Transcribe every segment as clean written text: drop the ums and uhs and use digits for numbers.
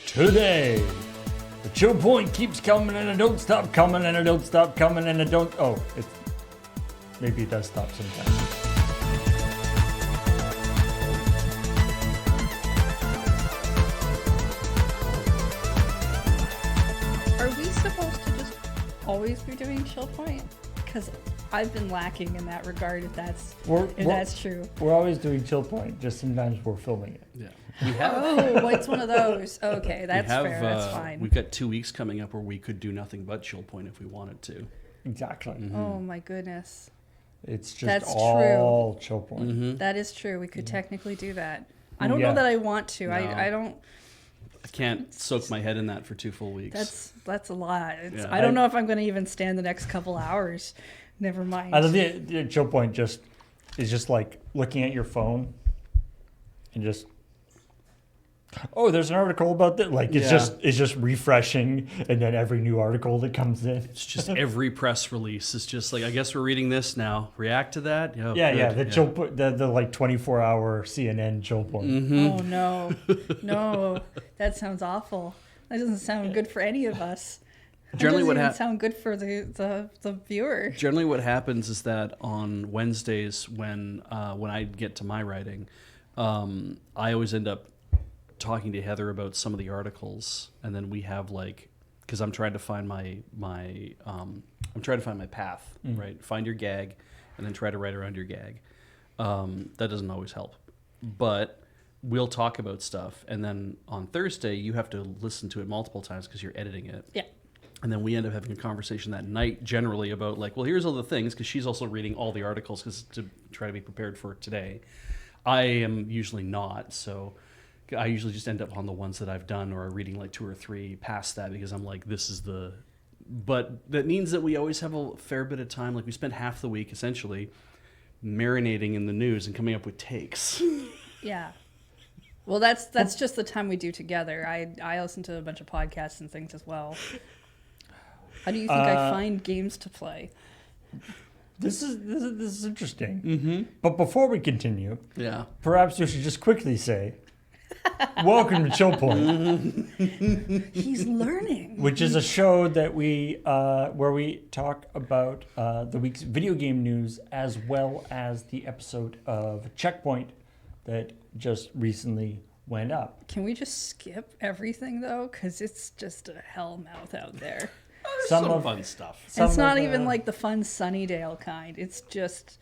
Today, the ChillPoint keeps coming and it don't stop coming and it don't stop coming and it don't. Oh, maybe it does stop sometimes. Are we supposed to just always be doing ChillPoint? Because I've been lacking in that regard. If that's true. We're always doing ChillPoint. Just sometimes we're filming it. Yeah. We have, Oh, it's one of those. Okay, that's fair. That's fine. We've got 2 weeks coming up where we could do nothing but ChillPoint if we wanted to. Exactly. Mm-hmm. Oh my goodness. It's just That's all ChillPoint. Mm-hmm. That is true. We could technically do that. I don't know that I want to. No. I don't. I can't soak my head in that for 2 full weeks. That's a lot. Yeah. I don't know if I'm going to even stand the next couple hours. Never mind. I love the ChillPoint is just like looking at your phone and just, oh, there's an article about that. Like it's just refreshing, and then every new article that comes in. It's just every press release is just like, I guess we're reading this now. React to that. Oh, Yeah. good. The ChillPoint, the like 24-hour CNN ChillPoint. Mm-hmm. Oh no, that sounds awful. That doesn't sound good for any of us. Generally, it what doesn't sound good for the viewer. Generally, what happens is that on Wednesdays when I get to my writing, I always end up talking to Heather about some of the articles, and then we have because I'm trying to find my path, right? Find your gag, and then try to write around your gag. That doesn't always help, but we'll talk about stuff, and then on Thursday you have to listen to it multiple times because you're editing it. Yeah. And then we end up having a conversation that night generally about well, here's all the things, because she's also reading all the articles to try to be prepared for today. I am usually not, so I usually just end up on the ones that I've done or reading like 2 or 3 past that because I'm like, this is the... But that means that we always have a fair bit of time. Like we spend half the week essentially marinating in the news and coming up with takes. Yeah. Well, that's just the time we do together. I listen to a bunch of podcasts and things as well. How do you think I find games to play? This is interesting. Mm-hmm. But before we continue, perhaps we should just quickly say, welcome to ChillPoint. He's learning. Which is a show that where we talk about the week's video game news as well as the episode of Checkpoint that just recently went up. Can we just skip everything though? Because it's just a hellmouth out there. Some fun stuff. It's not even like the fun Sunnydale kind. It's just...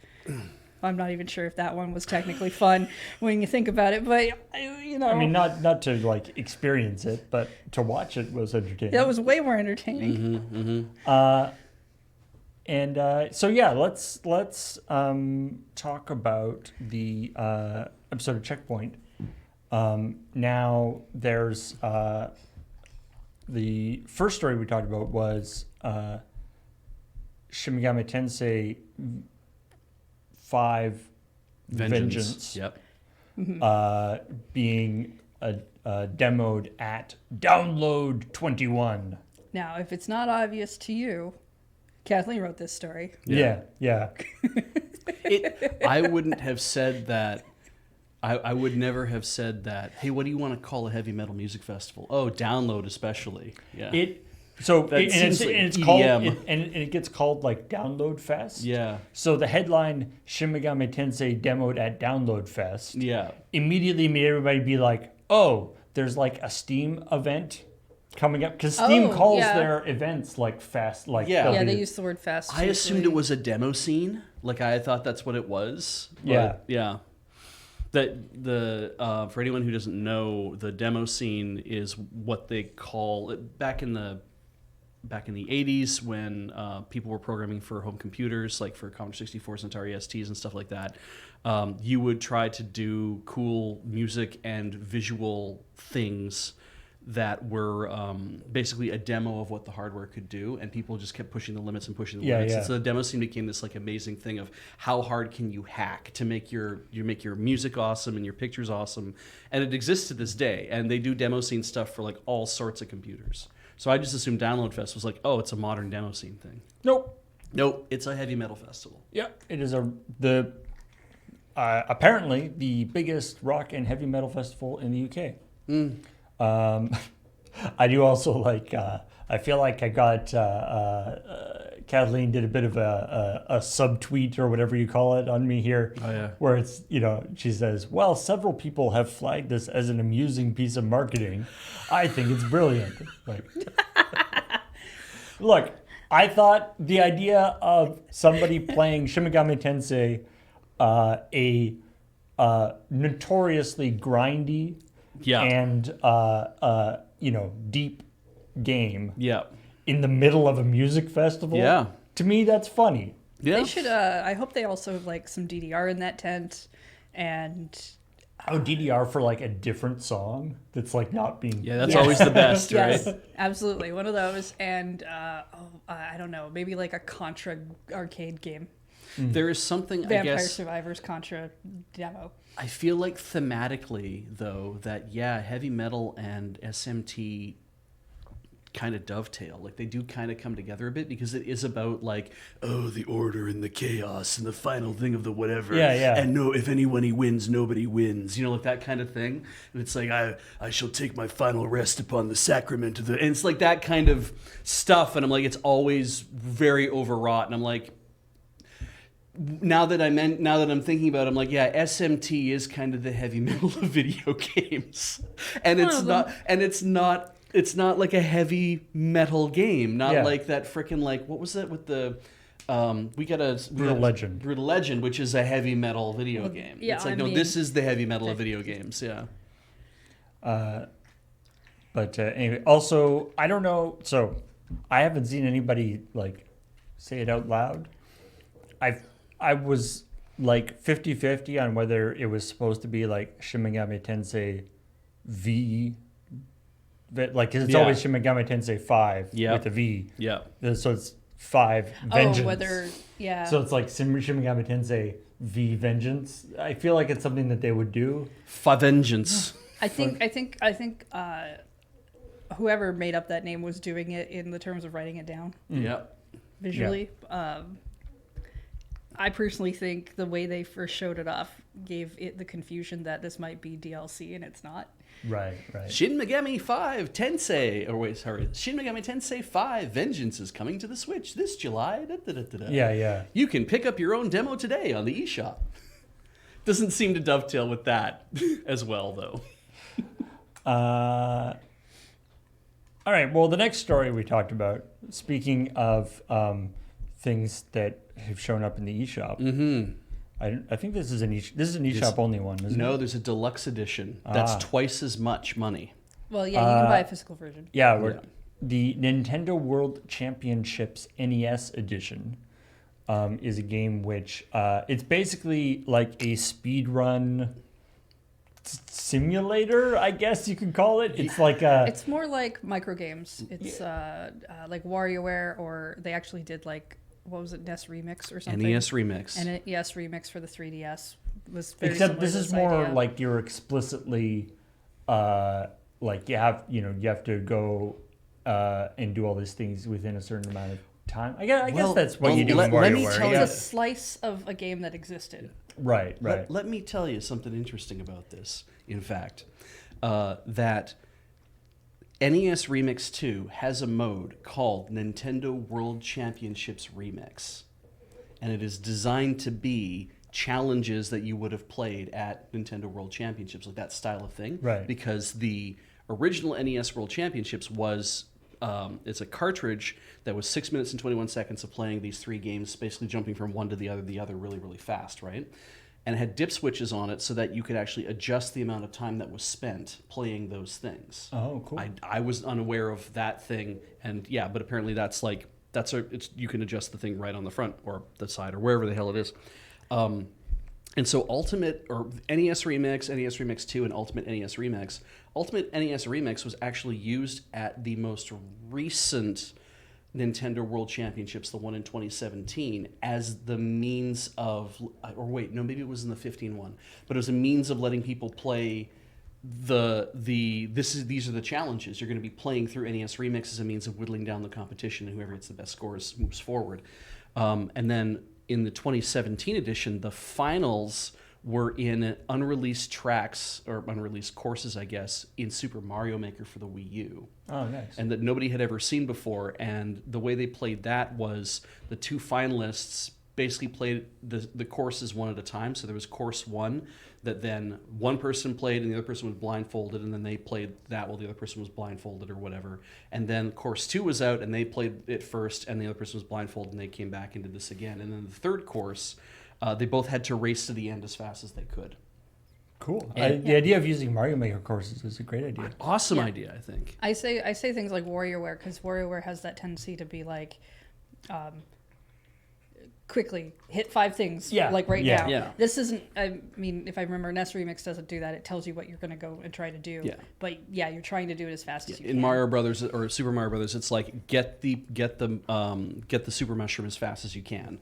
I'm not even sure if that one was technically fun when you think about it, but you know. I mean, not to like experience it, but to watch it was entertaining. That was way more entertaining. So yeah, let's talk about the episode of Checkpoint. Now there's the first story we talked about was Shin Megami Tensei 5 Vengeance. Yep. Being demoed at Download 21. Now, if it's not obvious to you, Kathleen wrote this story. Yeah. I wouldn't have said that. I would never have said that. Hey, what do you want to call a heavy metal music festival? Oh, Download especially. Yeah. It gets called like Download Fest. Yeah. So the headline Shin Megami Tensei demoed at Download Fest. Yeah. Immediately made everybody be like, oh, there's like a Steam event coming up, because Steam calls their events like fest. Like they use the word fest. I assumed it was a demo scene. Like I thought that's what it was. But yeah. That for anyone who doesn't know, the demo scene is what they call it back in the 80s when people were programming for home computers, like for Commodore 64s and Atari STs and stuff like that. You would try to do cool music and visual things that were basically a demo of what the hardware could do, and people just kept pushing the limits and pushing the limits. And so the demo scene became this like amazing thing of how hard can you hack to make your music awesome and your pictures awesome, and it exists to this day. And they do demo scene stuff for like all sorts of computers. So I just assumed Download Fest was like, oh, it's a modern demo scene thing. Nope, it's a heavy metal festival. Yeah, it is apparently the biggest rock and heavy metal festival in the UK. I do also like. I feel like I got Kathleen did a bit of a subtweet or whatever you call it on me here. Oh, yeah. Where it's she says, "Well, several people have flagged this as an amusing piece of marketing. I think it's brilliant." Like, look, I thought the idea of somebody playing Shin Megami Tensei, a notoriously grindy and deep game in the middle of a music festival, to me that's funny. They should I hope they also have like some DDR in that tent, and DDR for like a different song that's like not being that's always the best. yes, right? Absolutely, one of those. And I don't know, maybe like a Contra arcade game. There is something, Vampire I guess, Survivors Contra demo. I feel like thematically, though, that, heavy metal and SMT kind of dovetail. Like, they do kind of come together a bit, because it is about, like, the order and the chaos and the final thing of the whatever. Yeah. And if anyone wins, nobody wins. Like that kind of thing. And it's like, I shall take my final rest upon the sacrament of the... And it's like that kind of stuff. And I'm like, it's always very overwrought. And I'm like... Now that I'm thinking about it, I'm like, SMT is kind of the heavy metal of video games, and it's not like a heavy metal game, not like that frickin' like, what was that with the Brutal Legend. Brutal Legend, which is a heavy metal video game. Yeah, it's like, this is the heavy metal of video games. But anyway, also, I don't know. So I haven't seen anybody like say it out loud. I was like 50-50 on whether it was supposed to be like Shin Megami Tensei V, like, cause it's always Shin Megami Tensei 5 with a V. Yeah. So it's 5 Vengeance. Oh, whether So it's like Shin Megami Tensei V Vengeance. I feel like it's something that they would do. Vengeance. I think whoever made up that name was doing it in the terms of writing it down. Visually. I personally think the way they first showed it off gave it the confusion that this might be DLC, and it's not. Right. Shin Megami 5 Tensei, Shin Megami Tensei 5 Vengeance is coming to the Switch this July. Yeah. You can pick up your own demo today on the eShop. Doesn't seem to dovetail with that as well, though. All right. Well, the next story we talked about, speaking of things that have shown up in the eShop. Mm-hmm. I think this is an eShop only one, isn't it? No, there's a deluxe edition. That's twice as much money. Well, you can buy a physical version. The Nintendo World Championships NES edition is a game which it's basically like a speedrun simulator, I guess you could call it. It's like it's more like micro games. It's like WarioWare, or they actually did like, what was it, NES Remix or something? NES Remix. And NES Remix for the 3DS was very Except this to is more like you're explicitly like you have to go and do all these things within a certain amount of time. I guess that's what you do in WarioWare. It's a slice of a game that existed. Right. Let me tell you something interesting about this, in fact, that NES Remix 2 has a mode called Nintendo World Championships Remix. And it is designed to be challenges that you would have played at Nintendo World Championships, like that style of thing. Right. Because the original NES World Championships was... it's a cartridge that was 6 minutes and 21 seconds of playing these 3 games, basically jumping from one to the other really, really fast, right? And it had dip switches on it so that you could actually adjust the amount of time that was spent playing those things. Oh, cool. I was unaware of that thing, and but apparently you can adjust the thing right on the front or the side or wherever the hell it is. And so Ultimate, or NES Remix, NES Remix 2, and Ultimate NES Remix. Ultimate NES Remix was actually used at the most recent Nintendo World Championships, the one in 2017, as the means of, maybe it was in the 15 one, but it was a means of letting people play these are the challenges. You're going to be playing through NES Remix as a means of whittling down the competition, and whoever gets the best scores moves forward. And then in the 2017 edition, the finals were in unreleased tracks or unreleased courses, I guess, in Super Mario Maker for the Wii U. Oh, nice. And that nobody had ever seen before. And the way they played that was the two finalists basically played the courses one at a time. So there was course one that then one person played and the other person was blindfolded, and then they played that while the other person was blindfolded or whatever. And then course two was out and they played it first and the other person was blindfolded and they came back and did this again. And then the third course, they both had to race to the end as fast as they could. Cool. The idea of using Mario Maker courses is a great idea. Awesome idea, I think. I say things like WarioWare because WarioWare has that tendency to be like, quickly hit 5 things like right now. Yeah. This isn't. I mean, if I remember, NES Remix doesn't do that. It tells you what you're going to go and try to do. Yeah. But yeah, you're trying to do it as fast as you can. In Mario Brothers or Super Mario Brothers, it's like get the super mushroom as fast as you can.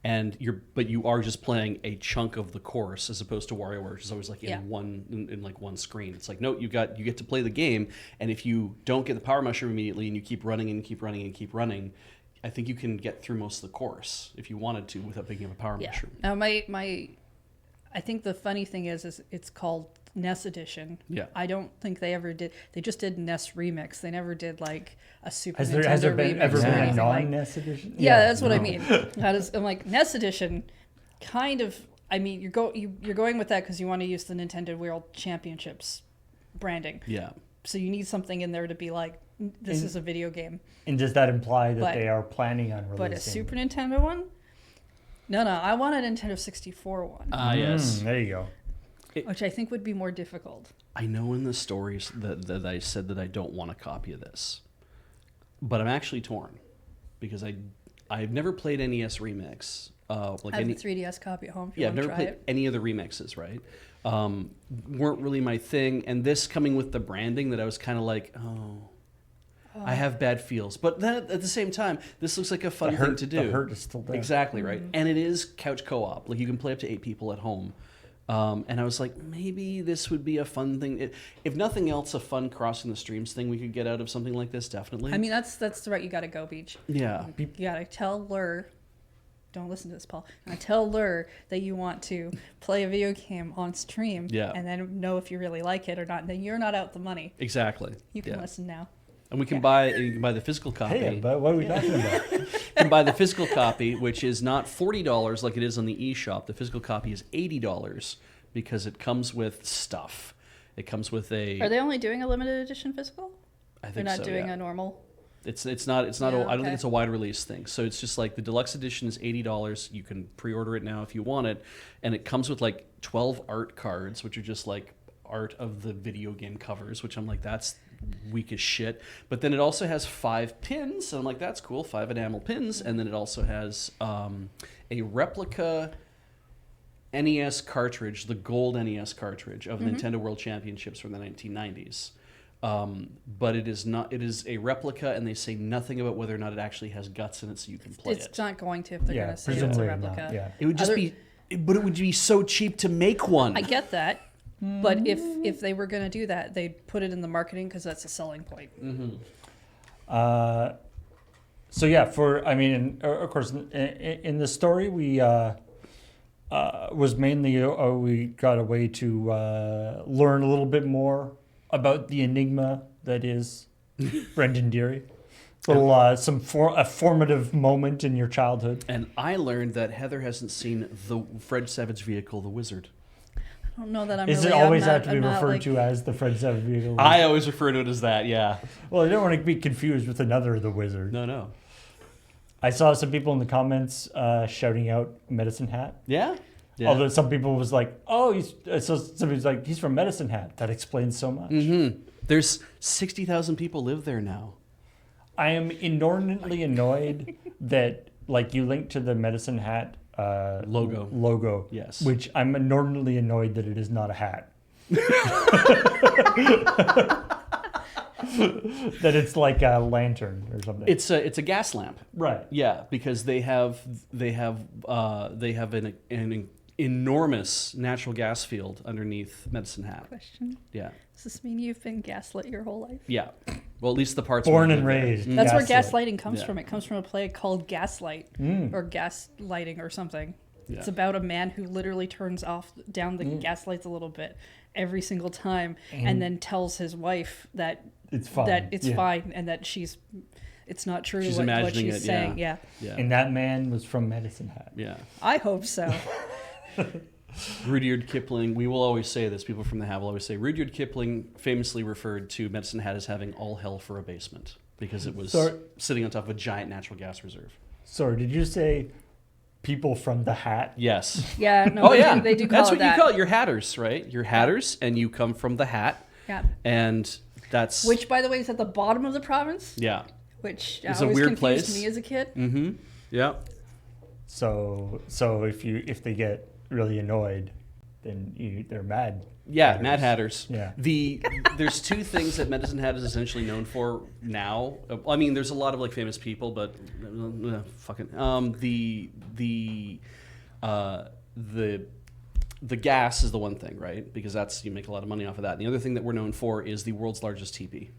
And you are just playing a chunk of the course as opposed to WarioWare, which is always like in one screen. It's like, no, you get to play the game, and if you don't get the power mushroom immediately and you keep running and keep running and keep running, I think you can get through most of the course if you wanted to without picking up a power mushroom. Now I think the funny thing is it's called NES Edition. Yeah. I don't think they ever did. They just did NES Remix. They never did like a Super Has Nintendo there remix ever or been a anything non-NES edition? Yeah, that's what I mean. I'm like NES Edition, kind of. I mean, you're going with that because you want to use the Nintendo World Championships branding. Yeah. So you need something in there to be like, this is a video game. And does that imply that they are planning on releasing? But a Super Nintendo one? No, I want a Nintendo 64 one. Yes. There you go. Which I think would be more difficult. I know in the stories that I said that I don't want a copy of this, but I'm actually torn because I've never played NES Remix. I have a 3DS copy at home. If you I've want to never try played it. any of the remixes. Right, weren't really my thing, and this coming with the branding that I was kind of like, I have bad feels. But then at the same time, this looks like a fun thing to do. The hurt is still there. Exactly right, and it is couch co-op. Like you can play up to 8 people at home. And I was like, maybe this would be a fun thing. If nothing else, a fun crossing the streams thing we could get out of something like this, definitely. I mean, that's the route you got to go, Beach. Yeah. You got to tell Lur, don't listen to this, Paul. Tell Lur that you want to play a video game on stream. Yeah. And then know if you really like it or not. And then you're not out the money. Exactly. You can listen now. And we can buy the physical copy. Hey, but what are we talking about? You can buy the physical copy, which is not $40 like it is on the eShop. The physical copy is $80 because it comes with stuff. It comes with a. Are they only doing a limited edition physical? I think They're not so, doing yeah. a normal. It's not. I don't think it's a wide release thing. So it's just like the deluxe edition is $80. You can pre-order it now if you want it, and it comes with like 12 art cards, which are just like art of the video game covers, which I'm like, that's weak as shit. But then it also has 5 pins, so I'm like, that's cool, 5 enamel pins, and then it also has a replica NES cartridge, the gold NES cartridge of Nintendo World Championships from the 1990s. But it is not. It is a replica, and they say nothing about whether or not it actually has guts in it, so you can play it. It's not going to if they're going to say it's a presumably replica. not, yeah. It would just be, but it would be so cheap to make one. I get that. But if they were going to do that, they'd put it in the marketing because that's a selling point. So yeah, of course, in the story we was mainly we got a way to learn a little bit more about the enigma that is Brendan Deary. A formative moment in your childhood. And I learned that Heather hasn't seen the Fred Savage vehicle, the Wizard. I don't know that I'm. Is really, it always I'm not, have to be I'm not, referred like, to as the Fred Savage vehicle? I always refer to it as that. Yeah. Well, I don't want to be confused with another The Wizard. No. I saw some people in the comments shouting out Medicine Hat. Yeah. Although some people was like, so somebody's like, he's from Medicine Hat. That explains so much. There's 60,000 people live there now. I am inordinately annoyed that you linked to the Medicine Hat logo. Yes. Which I'm inordinately annoyed that it is not a hat. That it's like a lantern or something. It's a gas lamp. Right. Yeah, because they have an enormous natural gas field underneath Medicine Hat. Question. Yeah. Does this mean you've been gaslit your whole life? Yeah. Well, at least the parts Born where and I live there. raised. That's where Gaslit. gaslighting comes from. It comes from a play called Gaslight or Gaslighting or something. It's about a man who literally turns down the gas lights a little bit every single time, and then tells his wife that it's fine, fine, and that it's not true. She's what imagining she's it, saying. yeah. And that man was from Medicine Hat. Yeah. I hope so. Rudyard Kipling, we will always say this, people from the Have will always say, Rudyard Kipling famously referred to Medicine Hat as having all hell for a basement because it was sitting on top of a giant natural gas reserve. Sorry, did you say people from the Hat? Yes. Yeah, no, they do call That's it what that. you call it. You're Hatters, right? You're Hatters, and you come from the Hat. Yeah. And that's... Which, by the way, is at the bottom of the province. Yeah. Which It's a always weird confused place. me as a kid. Mm-hmm. Yeah. So if they get really annoyed, then they're mad. Yeah, Hatters. Mad Hatters. Yeah. There's two things that Medicine Hat is essentially known for now. I mean, there's a lot of like famous people, but the gas is the one thing, right? Because that's, you make a lot of money off of that. And the other thing that we're known for is the world's largest teepee.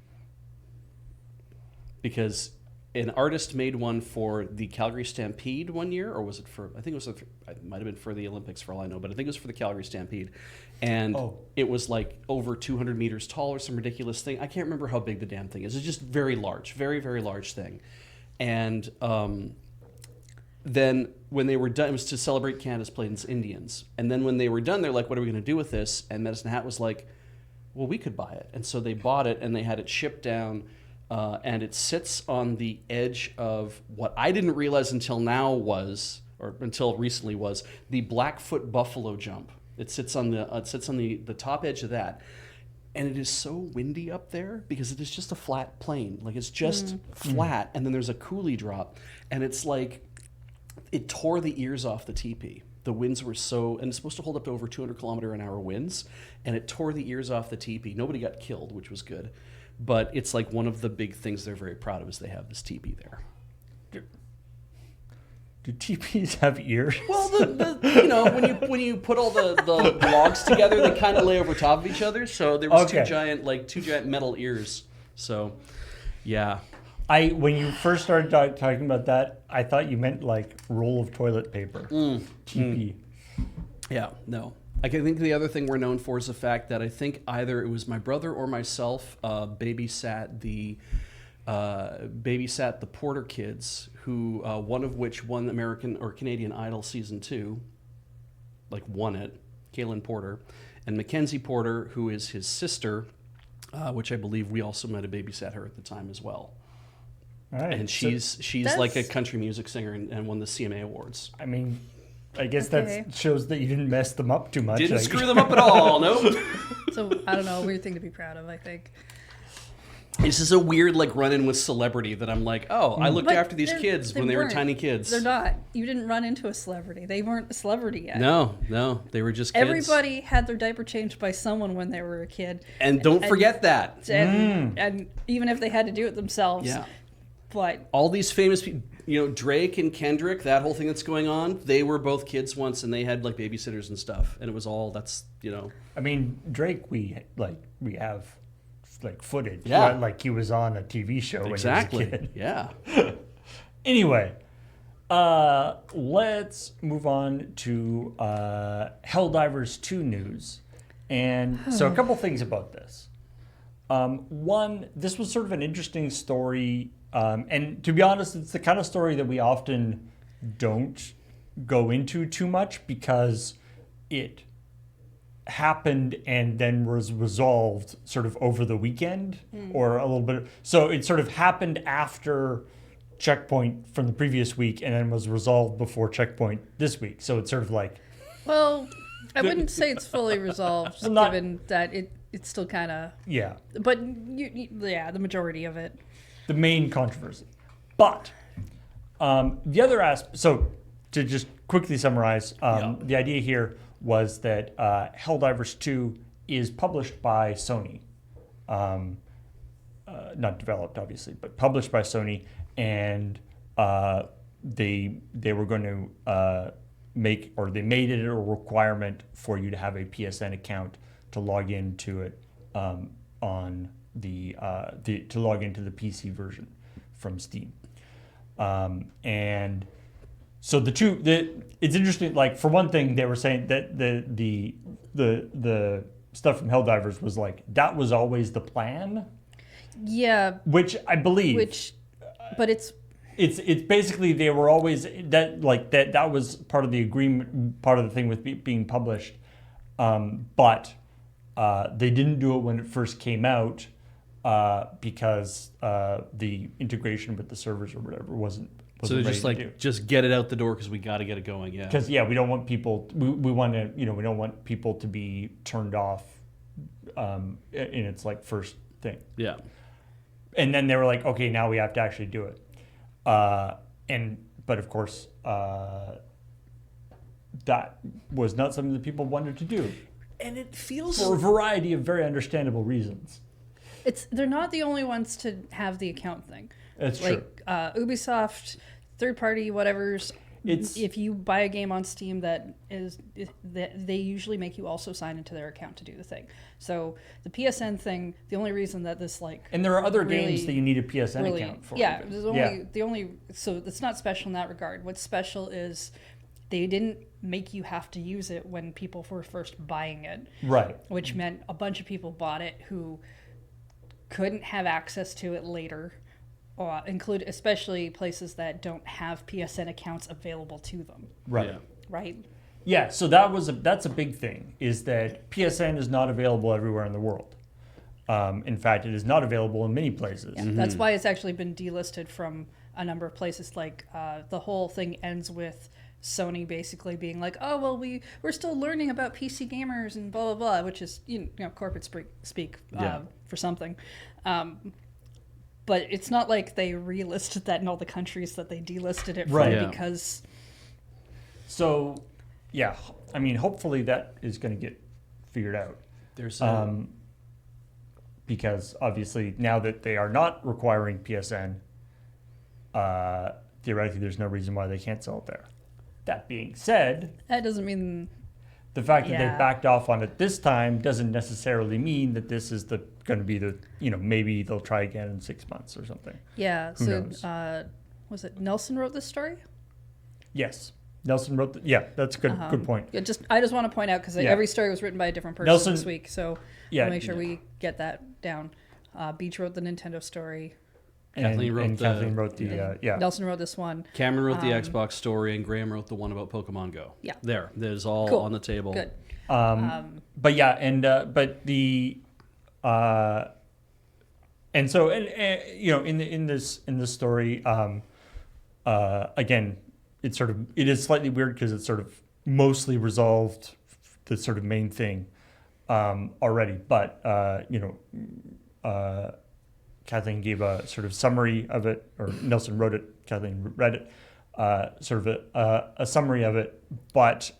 Because an artist made one for the Calgary Stampede one year, or was it for, I think it might have been for the Olympics for all I know, but I think it was for the Calgary Stampede. And it was like over 200 meters tall or some ridiculous thing. I can't remember how big the damn thing is. It's just very large, very, very large thing. And then when they were done, it was to celebrate Canada's Plains Indians. And then when they were done, they're like, what are we going to do with this? And Medicine Hat was like, well, we could buy it. And so they bought it and they had it shipped down. And it sits on the edge of what I didn't realize until now was, or until recently was, the Blackfoot Buffalo Jump. It sits on the top edge of that. And it is so windy up there because it is just a flat plain. Like, it's just flat, and then there's a coulee drop. And it's like, it tore the ears off the teepee. The winds were so, and it's supposed to hold up to over 200-kilometer-an-hour winds, and it tore the ears off the teepee. Nobody got killed, which was good. But it's like one of the big things they're very proud of is they have this teepee there. Do teepees have ears? Well, when you put all the logs together, they kind of lay over top of each other. So there was two giant metal ears. So, yeah. When you first started talking about that, I thought you meant like roll of toilet paper. Teepee. Yeah, no. I think the other thing we're known for is the fact that I think either it was my brother or myself babysat the Porter kids, who one of which won American or Canadian Idol season 2, like won it, Kaylin Porter, and Mackenzie Porter, who is his sister, which I believe we also might have babysat her at the time as well. All right. And she's like a country music singer and won the CMA Awards. I mean, I guess that shows that you didn't mess them up too much. Didn't screw them up at all, nope. So, I don't know, a weird thing to be proud of, I think. This is a weird run-in with celebrity that I'm like, I looked after these kids when they were tiny kids. They're not. You didn't run into a celebrity. They weren't a celebrity yet. No, they were just kids. Everybody had their diaper changed by someone when they were a kid. And don't forget that. And even if they had to do it themselves. Yeah. But all these famous people, Drake and Kendrick, that whole thing that's going on, they were both kids once, and they had like babysitters and stuff, and it was all I mean, Drake, we have like footage. Yeah. Like he was on a TV show exactly. when he was a kid. Yeah. Anyway, let's move on to Helldivers 2 news, and so a couple things about this. One, this was sort of an interesting story. And to be honest, it's the kind of story that we often don't go into too much because it happened and then was resolved sort of over the weekend or a little bit. So it sort of happened after ChillPoint from the previous week and then was resolved before ChillPoint this week. So it's sort of like... Well, I wouldn't say it's fully resolved given that it's still kind of... Yeah. But, the majority of it. The main controversy. But the other aspect, so to just quickly summarize, the idea here was that Helldivers 2 is published by Sony. Not developed, obviously, but published by Sony. And they were going to they made it a requirement for you to have a PSN account to log into it to log into the PC version from Steam. And So it's interesting. Like for one thing, they were saying that the stuff from Helldivers was like that was always the plan. Yeah. Which I believe. But it's basically they were always that was part of the agreement, part of the thing with being published, but they didn't do it when it first came out because the integration with the servers or whatever wasn't. So they're just like, just get it out the door because we got to get it going. Yeah. Because we don't want people. We want to, we don't want people to be turned off in its like first thing. Yeah. And then they were like, okay, now we have to actually do it. But of course, that was not something that people wanted to do. And it feels for a variety of very understandable reasons. They're not the only ones to have the account thing. That's true. Like Ubisoft, third party, whatever's. If you buy a game on Steam that they usually make you also sign into their account to do the thing. So the PSN thing, the only reason that this and there are other games that you need a PSN account for. Yeah, so it's not special in that regard. What's special is they didn't make you have to use it when people were first buying it. Right. Which meant a bunch of people bought it who couldn't have access to it later. Include especially places that don't have PSN accounts available to them. Right. Yeah. Right. Yeah. So that's a big thing, is that PSN is not available everywhere in the world. In fact, it is not available in many places. Yeah, that's why it's actually been delisted from a number of places. Like the whole thing ends with Sony basically being like, "Oh well, we're still learning about PC gamers and blah blah blah," which is corporate speak for something. But it's not like they relisted that in all the countries that they delisted it from because. So, yeah, I mean, hopefully that is going to get figured out. There's because obviously now that they are not requiring PSN, theoretically there's no reason why they can't sell it there. That being said, that doesn't mean. The fact that they backed off on it this time doesn't necessarily mean that this is going to be the, maybe they'll try again in 6 months or something. Yeah. Who knows? Was it Nelson wrote this story? Yes. Nelson wrote that's a good point. Yeah, I just want to point out because every story was written by a different person this week, so we'll make sure we get that down. Beach wrote the Nintendo story. Kathleen wrote the Nelson wrote this one. Cameron wrote the Xbox story, and Graham wrote the one about Pokemon Go. Yeah, there's all on the table. Good. But but the and so in this story, again, it is slightly weird because it's sort of mostly resolved the sort of main thing already, but Kathleen gave a sort of summary of it, or Nelson wrote it, Kathleen read it, sort of a summary of it. But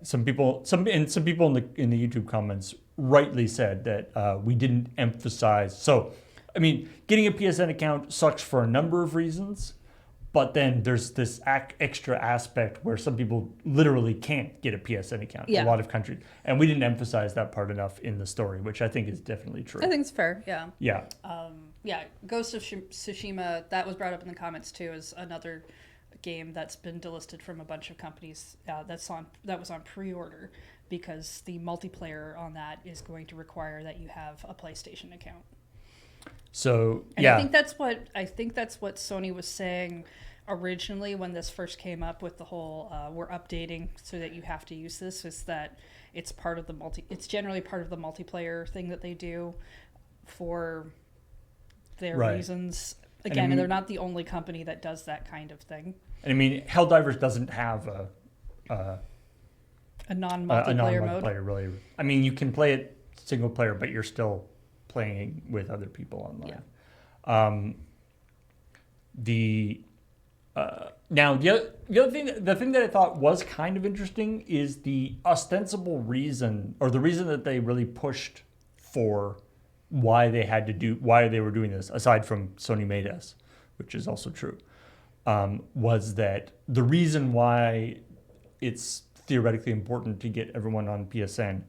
some people in the YouTube comments rightly said that we didn't emphasize. So, I mean, getting a PSN account sucks for a number of reasons, but then there's this extra aspect where some people literally can't get a PSN account in a lot of countries. And we didn't emphasize that part enough in the story, which I think is definitely true. I think it's fair, yeah. Yeah. Ghost of Tsushima, that was brought up in the comments too, is another game that's been delisted from a bunch of companies that was on pre-order because the multiplayer on that is going to require that you have a PlayStation account. So and I think that's what Sony was saying originally when this first came up with the whole we're updating so that you have to use this, is that it's part of it's generally part of the multiplayer thing that they do for their reasons. Again, and they're not the only company that does that kind of thing. And I mean, Helldivers doesn't have a non-multiplayer mode. Really. I mean, you can play it single player, but you're still playing with other people online. Yeah. Now the thing that I thought was kind of interesting is the ostensible reason, or the reason that they really pushed for why they were doing this, aside from Sony made us, which is also true, was that the reason why it's theoretically important to get everyone on PSN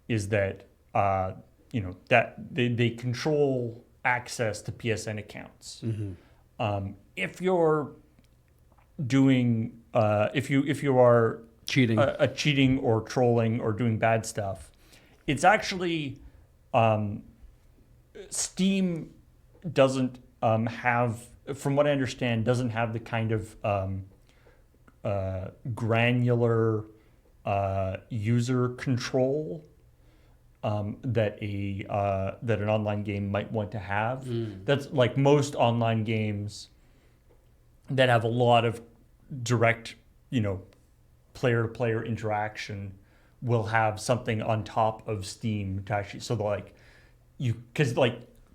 is that that they control access to PSN accounts. Mm-hmm. If you're doing if you are Cheating. cheating or trolling or doing bad stuff, it's actually Steam doesn't have, from what I understand, doesn't have the kind of granular user control that an online game might want to have. That's like most online games that have a lot of direct, player-to-player interaction will have something on top of Steam to actually, so because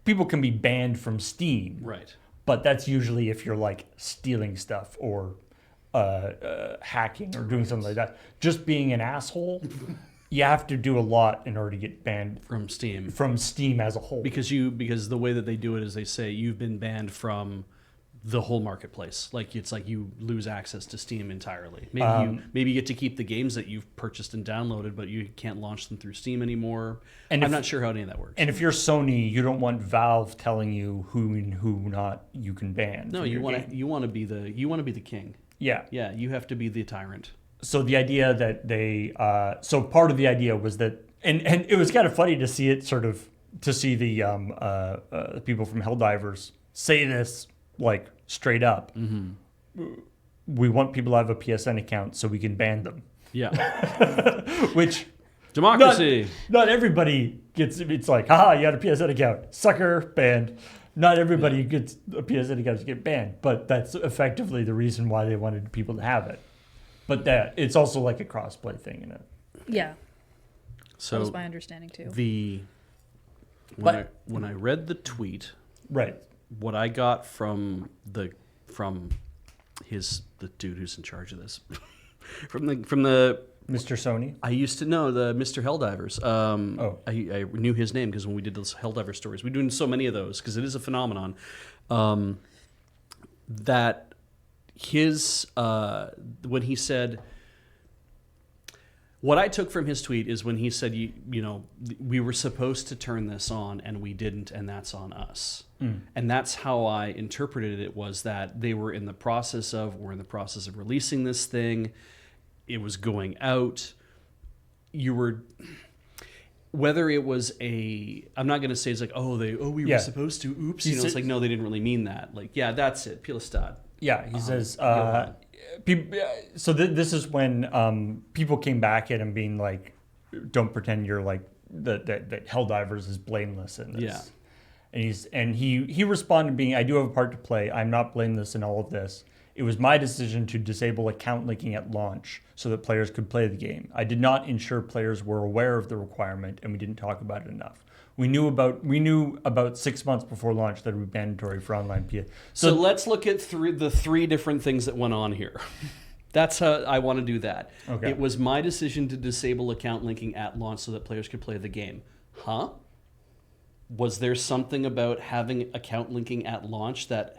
people can be banned from Steam, Right. but that's usually if you're like stealing stuff or hacking or doing something like that. Just being an asshole, you have to do a lot in order to get banned From Steam. from Steam as a whole. Because the way that they do it is they say you've been banned from the whole marketplace. Like it's like you lose access to Steam entirely. Maybe you get to keep the games that you've purchased and downloaded, but you can't launch them through Steam anymore. And I'm not sure how any of that works. And if you're Sony, you don't want Valve telling you who and who not you can ban. No, you want to be the king. Yeah. Yeah, you have to be the tyrant. So the idea that so part of the idea was that, and it was kind of funny to see it to see the people from Helldivers say this like straight up. Mm-hmm. We want people to have a PSN account so we can ban them. Yeah. Which democracy. Not everybody gets. It's like, haha, you had a PSN account, sucker, banned. Not everybody gets a PSN account to get banned, but that's effectively the reason why they wanted people to have it. But it's also like a crossplay thing in it. Yeah. So that was my understanding too. When I read the tweet, right, what I got from the dude who's in charge of this, from the Mr. Sony. I used to know the Mr. Helldivers. I knew his name because when we did those Helldiver stories, we're doing so many of those because it is a phenomenon. That his when he said, what I took from his tweet is when he said, we were supposed to turn this on and we didn't, and that's on us. And that's how I interpreted it, was that they were in the process of releasing this thing. It was going out. Whether it was I'm not going to say it's like, we were supposed to, oops. It's like, no, they didn't really mean that. Like, yeah, that's it. Peel stad. Yeah, he says, so this is when people came back at him being like, don't pretend you're like, that Helldivers is blameless in this. Yeah. And he responded being, I do have a part to play. I'm not blameless in all of this. It was my decision to disable account linking at launch so that players could play the game. I did not ensure players were aware of the requirement, and we didn't talk about it enough. We knew about 6 months before launch that it would be mandatory for online PS. So let's look at the three different things that went on here. That's how I want to do that. Okay. It was my decision to disable account linking at launch so that players could play the game. Huh? Was there something about having account linking at launch that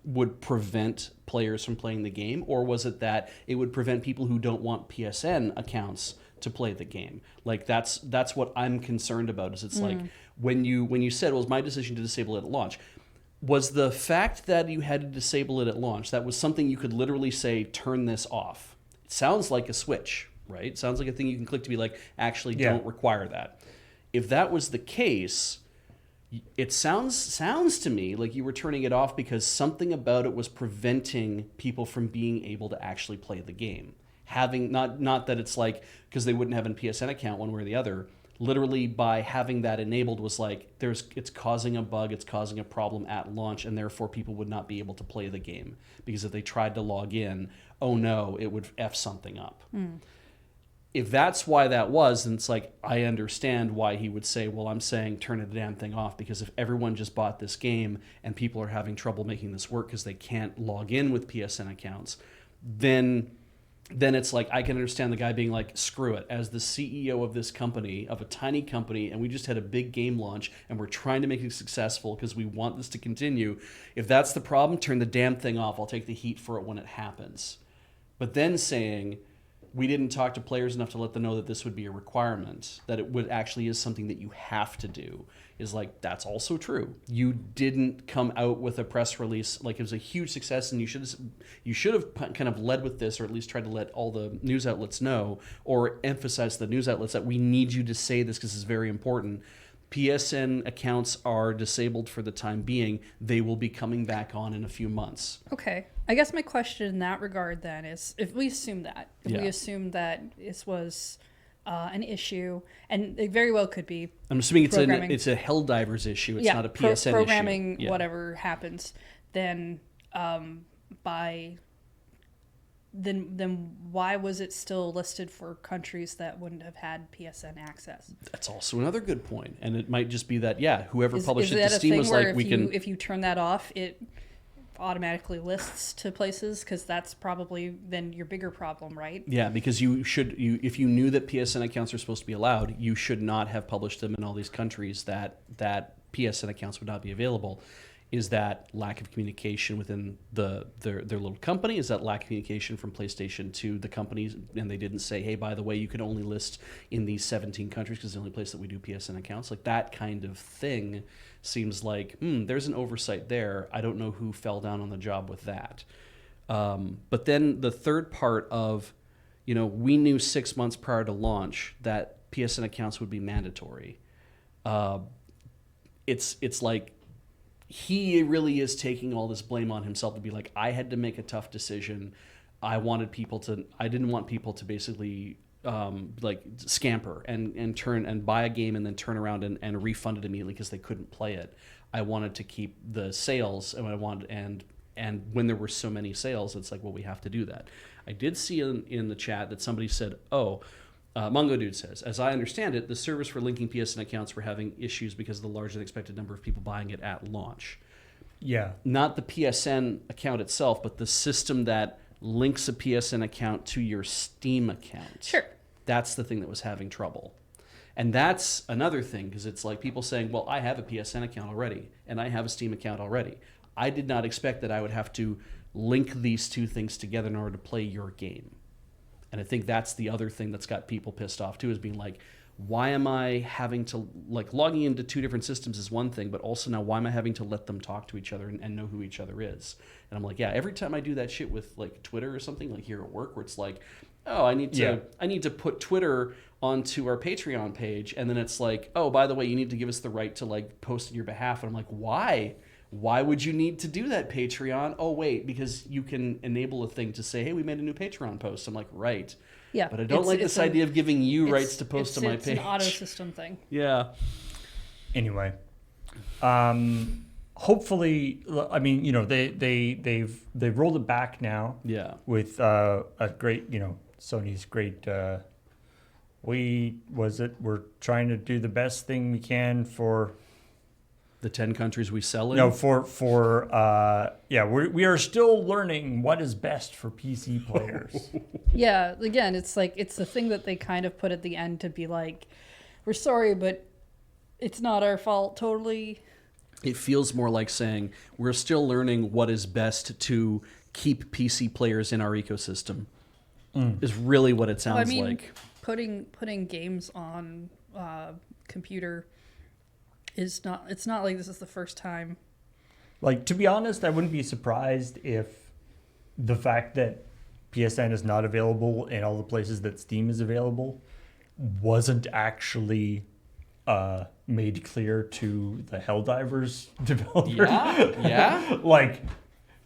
would prevent players from playing the game? Or was it that it would prevent people who don't want PSN accounts to play the game? Like that's what I'm concerned about, is it's like when you said it was my decision to disable it at launch, was the fact that you had to disable it at launch, that was something you could literally say, turn this off. It sounds like a switch, right? It sounds like a thing you can click to be like, actually don't require that. If that was the case, it sounds to me like you were turning it off because something about it was preventing people from being able to actually play the game. Having not that it's like because they wouldn't have a PSN account one way or the other. Literally by having that enabled was like it's causing a bug, it's causing a problem at launch, and therefore people would not be able to play the game because if they tried to log in, oh no, it would F something up. If that's why that was, then it's like, I understand why he would say, well, I'm saying turn the damn thing off, because if everyone just bought this game and people are having trouble making this work because they can't log in with PSN accounts, then it's like, I can understand the guy being like, screw it. As the CEO of this company, of a tiny company, and we just had a big game launch and we're trying to make it successful because we want this to continue. If that's the problem, turn the damn thing off. I'll take the heat for it when it happens. But then saying, we didn't talk to players enough to let them know that this would be a requirement, that it would actually is something that you have to do, is like, that's also true. You didn't come out with a press release like it was a huge success, and you should have kind of led with this, or at least tried to let all the news outlets know, or emphasize to the news outlets that we need you to say this because it's very important. PSN accounts are disabled for the time being. They will be coming back on in a few months. Okay. I guess my question in that regard then is, if we assume that, this was an issue, and it very well could be. I'm assuming it's a Helldivers issue. It's not a PSN programming, issue. whatever happens, then then why was it still listed for countries that wouldn't have had PSN access? That's also another good point. And it might just be that, whoever published it to Steam Steam was like, if you turn that off, it automatically lists to places, because that's probably then your bigger problem, right? Yeah, because if you knew that PSN accounts are supposed to be allowed, you should not have published them in all these countries that PSN accounts would not be available. Is that lack of communication within their little company? Is that lack of communication from PlayStation to the companies, and they didn't say, hey, by the way, you can only list in these 17 countries because it's the only place that we do PSN accounts? Like, that kind of thing seems like, there's an oversight there. I don't know who fell down on the job with that. But then the third part of, we knew 6 months prior to launch that PSN accounts would be mandatory. It's like, he really is taking all this blame on himself to be like, I had to make a tough decision. I didn't want people to basically like scamper and turn and buy a game and then turn around and refund it immediately because they couldn't play it. I wanted to keep the sales, and when there were so many sales, it's like, well, we have to do that. I did see in the chat that somebody said, Mongo Dude says, as I understand it, the service for linking PSN accounts were having issues because of the larger than expected number of people buying it at launch. Yeah. Not the PSN account itself, but the system that links a PSN account to your Steam account. Sure. That's the thing that was having trouble. And that's another thing, because it's like people saying, well, I have a PSN account already, and I have a Steam account already. I did not expect that I would have to link these two things together in order to play your game. And I think that's the other thing that's got people pissed off too, is being like, why am I having to, like, logging into two different systems is one thing, but also now why am I having to let them talk to each other and know who each other is? And I'm like, every time I do that shit with like Twitter or something, like here at work, where it's like, oh, I need to put Twitter onto our Patreon page, and then it's like, oh, by the way, you need to give us the right to like post on your behalf. And I'm like, why? Why would you need to do that, Patreon? Oh, wait, because you can enable a thing to say, hey, we made a new Patreon post. I'm like, right. Yeah. But I don't like this idea of giving you rights to post on my page. It's an auto system thing. Yeah. Anyway, hopefully, I mean, they've rolled it back now. Yeah. With a great, Sony's great. We're trying to do the best thing we can for the 10 countries we sell in? No, we are still learning what is best for PC players. Yeah, again, it's like, it's the thing that they kind of put at the end to be like, we're sorry, but it's not our fault totally. It feels more like saying, we're still learning what is best to keep PC players in our ecosystem. Is really what it sounds like. Putting games on computer it's not like this is the first time. Like, to be honest, I wouldn't be surprised if the fact that PSN is not available in all the places that Steam is available wasn't actually made clear to the Helldivers developer. Yeah. Like,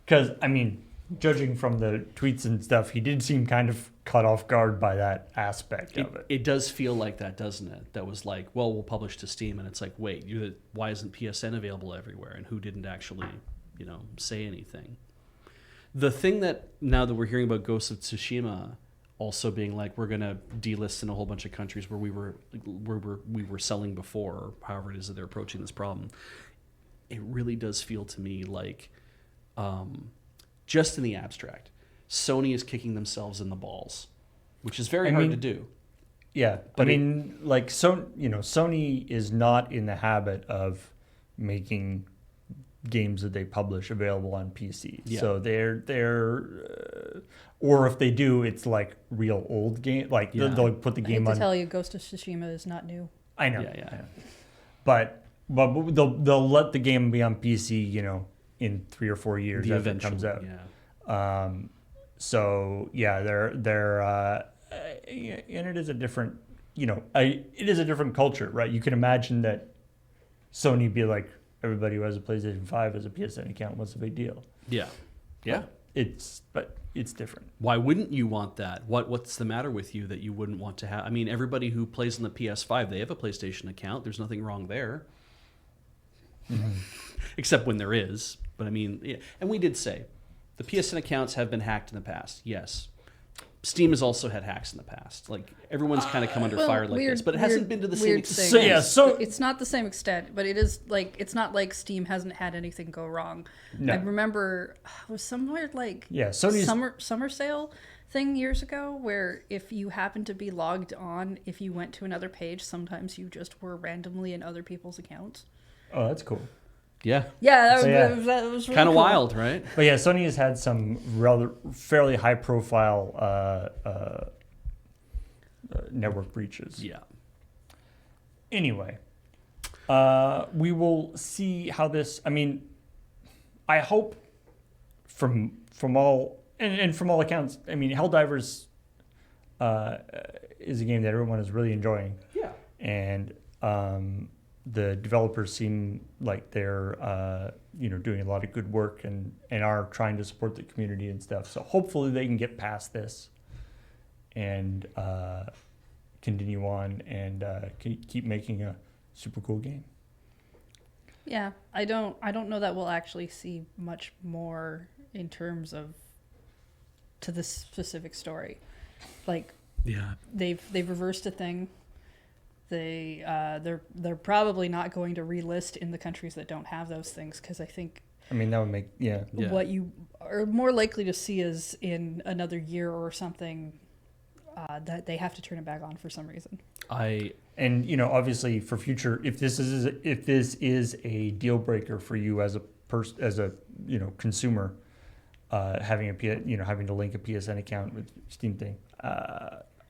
because, I mean, judging from the tweets and stuff, he did seem kind of caught off guard by that aspect of it. It does feel like that, doesn't it? That was like, well, we'll publish to Steam, and it's like, wait, why isn't PSN available everywhere? And who didn't actually, say anything? The thing that, now that we're hearing about Ghost of Tsushima also being like, we're going to delist in a whole bunch of countries where we were selling before, or however it is that they're approaching this problem, it really does feel to me like, just in the abstract, Sony is kicking themselves in the balls, which is very hard to do. Yeah, but Sony is not in the habit of making games that they publish available on PC. Yeah. So or if they do, it's like real old game. Like they'll put the I hate game to on. tell you, Ghost of Tsushima is not new. I know. Yeah. I know. But they'll let the game be on PC, in 3 or 4 years after it comes out. Yeah. So yeah, they're and it is a different, it is a different culture, right? You can imagine that Sony be like, everybody who has a PlayStation 5 has a PSN account. What's the big deal? Yeah. Yeah. But it's different. Why wouldn't you want that? What's the matter with you that you wouldn't want to have? I mean, everybody who plays on the PS5, they have a PlayStation account. There's nothing wrong there. Mm-hmm. Except when there is. But I mean, yeah. And we did say the PSN accounts have been hacked in the past. Yes. Steam has also had hacks in the past. Like, everyone's kind of come under fire like this, but it hasn't been to the same extent. So it's not the same extent, but it is like, it's not like Steam hasn't had anything go wrong. No. I remember it was somewhere like Sony's summer sale thing years ago where if you happened to be logged on, if you went to another page, sometimes you just were randomly in other people's accounts. Oh, that's cool. Yeah. Yeah, that was really kind of cool. wild, right? But yeah, Sony has had some fairly high profile network breaches. Yeah. Anyway, we will see how this. I mean, I hope from all and from all accounts. I mean, Helldivers is a game that everyone is really enjoying. Yeah. And the developers seem like they're doing a lot of good work and are trying to support the community and stuff. So hopefully they can get past this and continue on and keep making a super cool game. Yeah, I don't know that we'll actually see much more in terms of to this specific story. Like, yeah, they've reversed a thing. They're probably not going to relist in the countries that don't have those things, because I think that would make what you are more likely to see is in another year or something that they have to turn it back on for some reason. Obviously for future, if this is a deal breaker for you as a consumer, having to link a PSN account with Steam thing.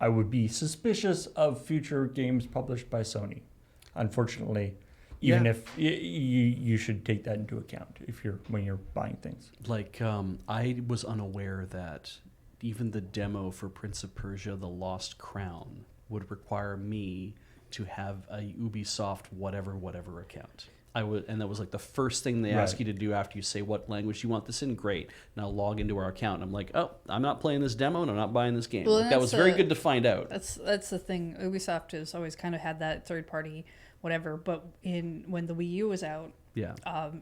I would be suspicious of future games published by Sony. Unfortunately, even if you should take that into account when you're buying things. Like, I was unaware that even the demo for Prince of Persia: The Lost Crown would require me to have a Ubisoft whatever account. And that was like the first thing they ask you to do after you say what language you want this in. Great. Now log into our account. And I'm like, oh, I'm not playing this demo and I'm not buying this game. Well, that was very good to find out. That's the thing. Ubisoft has always kind of had that third party whatever. But when the Wii U was out,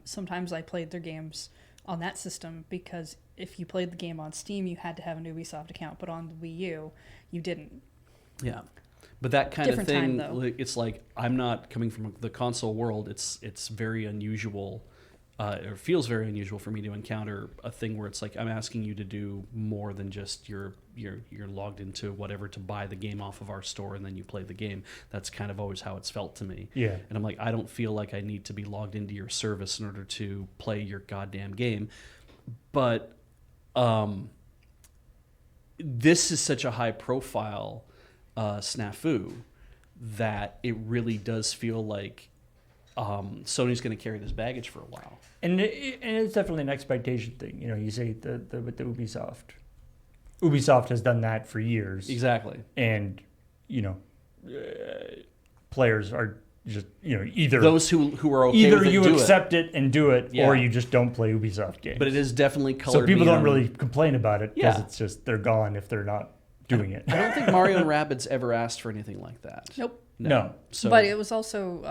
sometimes I played their games on that system, because if you played the game on Steam, you had to have an Ubisoft account. But on the Wii U, you didn't. Yeah. But that kind Different of thing, time, it's like, I'm not coming from the console world. It's very unusual. It feels very unusual for me to encounter a thing where it's like I'm asking you to do more than just you're logged into whatever to buy the game off of our store and then you play the game. That's kind of always how it's felt to me. Yeah. And I'm like, I don't feel like I need to be logged into your service in order to play your goddamn game. But this is such a high profile snafu that it really does feel like Sony's going to carry this baggage for a while. And it's definitely an expectation thing. You say with the Ubisoft. Ubisoft has done that for years. Exactly. And, players are just, either... Those who are okay either with it, you accept it and do it, Yeah. or you just don't play Ubisoft games. But it is definitely colored. So people me don't on- really complain about it, because Yeah. it's just, they're gone if they're not doing it. I don't think Mario and Rabbids ever asked for anything like that. Nope. No. So, But it was also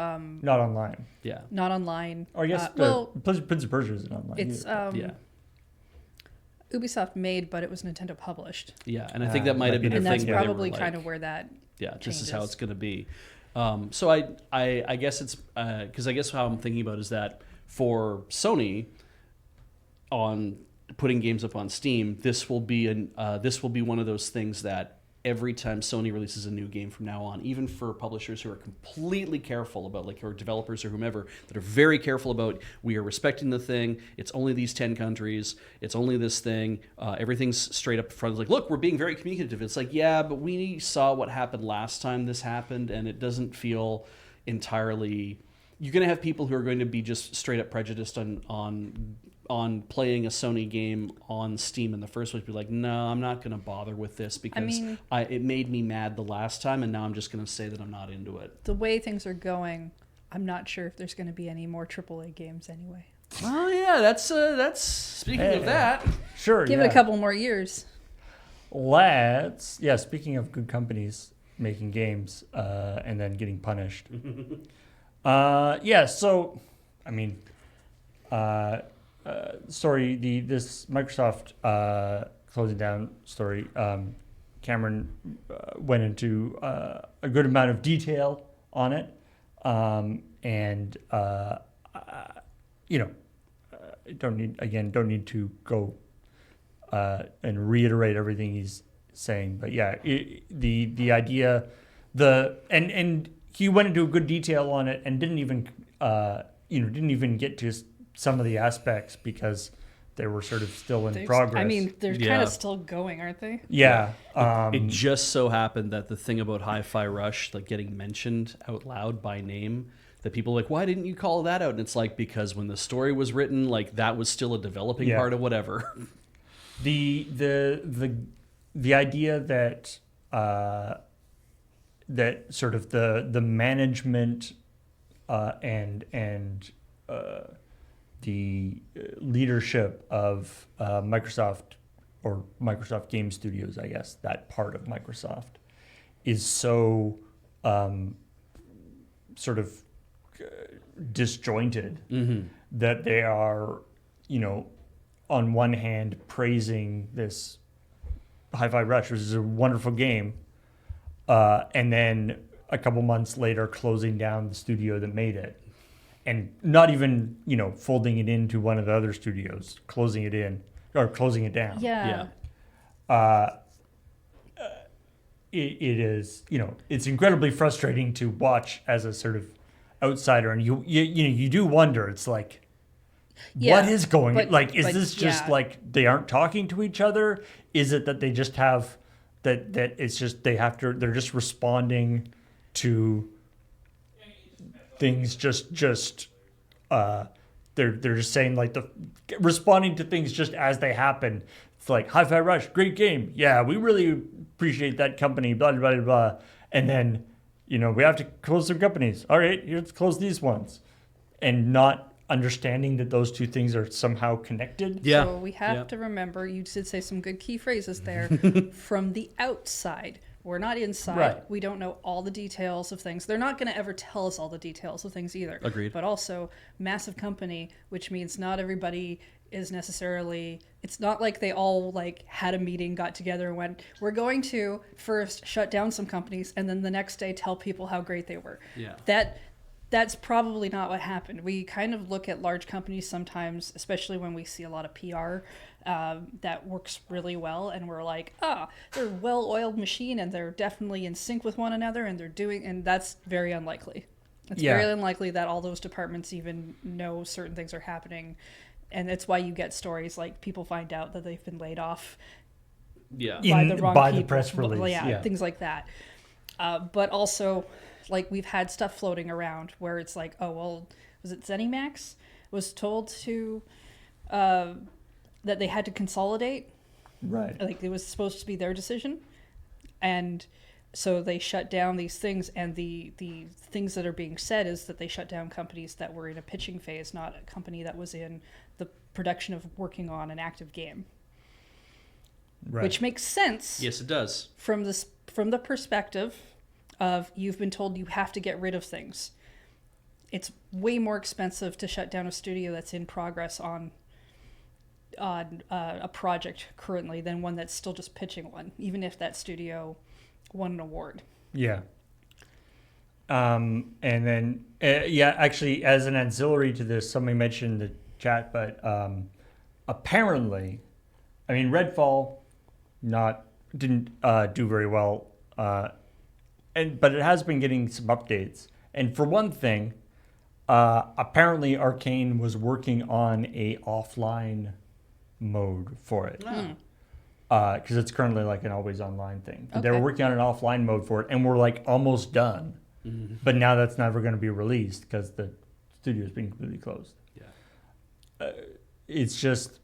Not online. yeah. not online. Or I guess Prince of Persia isn't online It's either. Yeah. Ubisoft made, but it was Nintendo published. Yeah. And I think that might have been a And thing that's where they were probably like, kind of where that yeah, this is how changes. it's going to be. So I guess it's because I guess how I'm thinking about is that for Sony, on putting games up on Steam, this will be one of those things that every time Sony releases a new game from now on, even for publishers who are completely careful about, like, or developers or whomever, that are very careful about, we are respecting the thing, it's only these 10 countries, it's only this thing, everything's straight up front. It's like, look, we're being very communicative. It's like, yeah, but we saw what happened last time this happened, and it doesn't feel entirely... You're going to have people who are going to be just straight up prejudiced on playing a Sony game on Steam in the first place. Be like, no, I'm not going to bother with this because it made me mad the last time, and now I'm just going to say that I'm not into it. The way things are going, I'm not sure if there's going to be any more AAA games anyway. Oh yeah, that's speaking of that. Sure, Give it a couple more years. Speaking of good companies making games and then getting punished. So, I mean, story, this Microsoft closing down story, Cameron went into a good amount of detail on it, don't need to go and reiterate everything he's saying, but yeah, the idea, and he went into a good detail on it and didn't even get to some of the aspects because they were sort of still in progress. I mean, they're kind of still going, aren't they? Yeah. It just so happened that the thing about Hi-Fi Rush, like getting mentioned out loud by name, that people are like, why didn't you call that out? And it's like, because when the story was written, like that was still a developing part of whatever. The idea that that sort of the management and the leadership of Microsoft, or Microsoft Game Studios, I guess, that part of Microsoft, is so sort of disjointed that they are, on one hand praising this Hi-Fi Rush, which is a wonderful game, and then a couple months later closing down the studio that made it, and not even folding it into one of the other studios, closing it down. Yeah. It is, it's incredibly frustrating to watch as a sort of outsider, and you do wonder. It's like, what is going on? Like, is this just like they aren't talking to each other? Is it that they just have that it's just they're just responding to things they're just saying, like, responding to things just as they happen. It's like, Hi-Fi Rush, great game. Yeah, we really appreciate that company, blah, blah, blah, blah. And then, we have to close some companies. All right, let's close these ones. And not understanding that those two things are somehow connected. Yeah. So we have to remember, you did say some good key phrases there, from the outside. We're not inside. Right. We don't know all the details of things. They're not going to ever tell us all the details of things either. Agreed. But also, massive company, which means not everybody is necessarily... It's not like they all had a meeting, got together, and went, we're going to first shut down some companies, and then the next day tell people how great they were. Yeah. That's probably not what happened. We kind of look at large companies sometimes, especially when we see a lot of PR that works really well, and we're like, they're a well-oiled machine, and they're definitely in sync with one another, and that's very unlikely. It's very unlikely that all those departments even know certain things are happening, and that's why you get stories like people find out that they've been laid off by the wrong people. The press release. Things like that. But also, we've had stuff floating around where it's like, was it ZeniMax was told to that they had to consolidate, right? It was supposed to be their decision, and so they shut down these things. And the things that are being said is that they shut down companies that were in a pitching phase, not a company that was in the production of working on an active game. Right. Which makes sense. Yes, it does. From the perspective of, you've been told you have to get rid of things. It's way more expensive to shut down a studio that's in progress on a project currently than one that's still just pitching one, even if that studio won an award. Yeah. And then, actually, as an ancillary to this, somebody mentioned the chat, but apparently, Redfall, not do very well, but it has been getting some updates. And for one thing, apparently Arcane was working on a offline mode for it. Because it's currently like an always online thing. Okay. They were working on an offline mode for it, and we're like almost done. Mm-hmm. But now that's never going to be released because the studio is being completely closed. Yeah, it's just,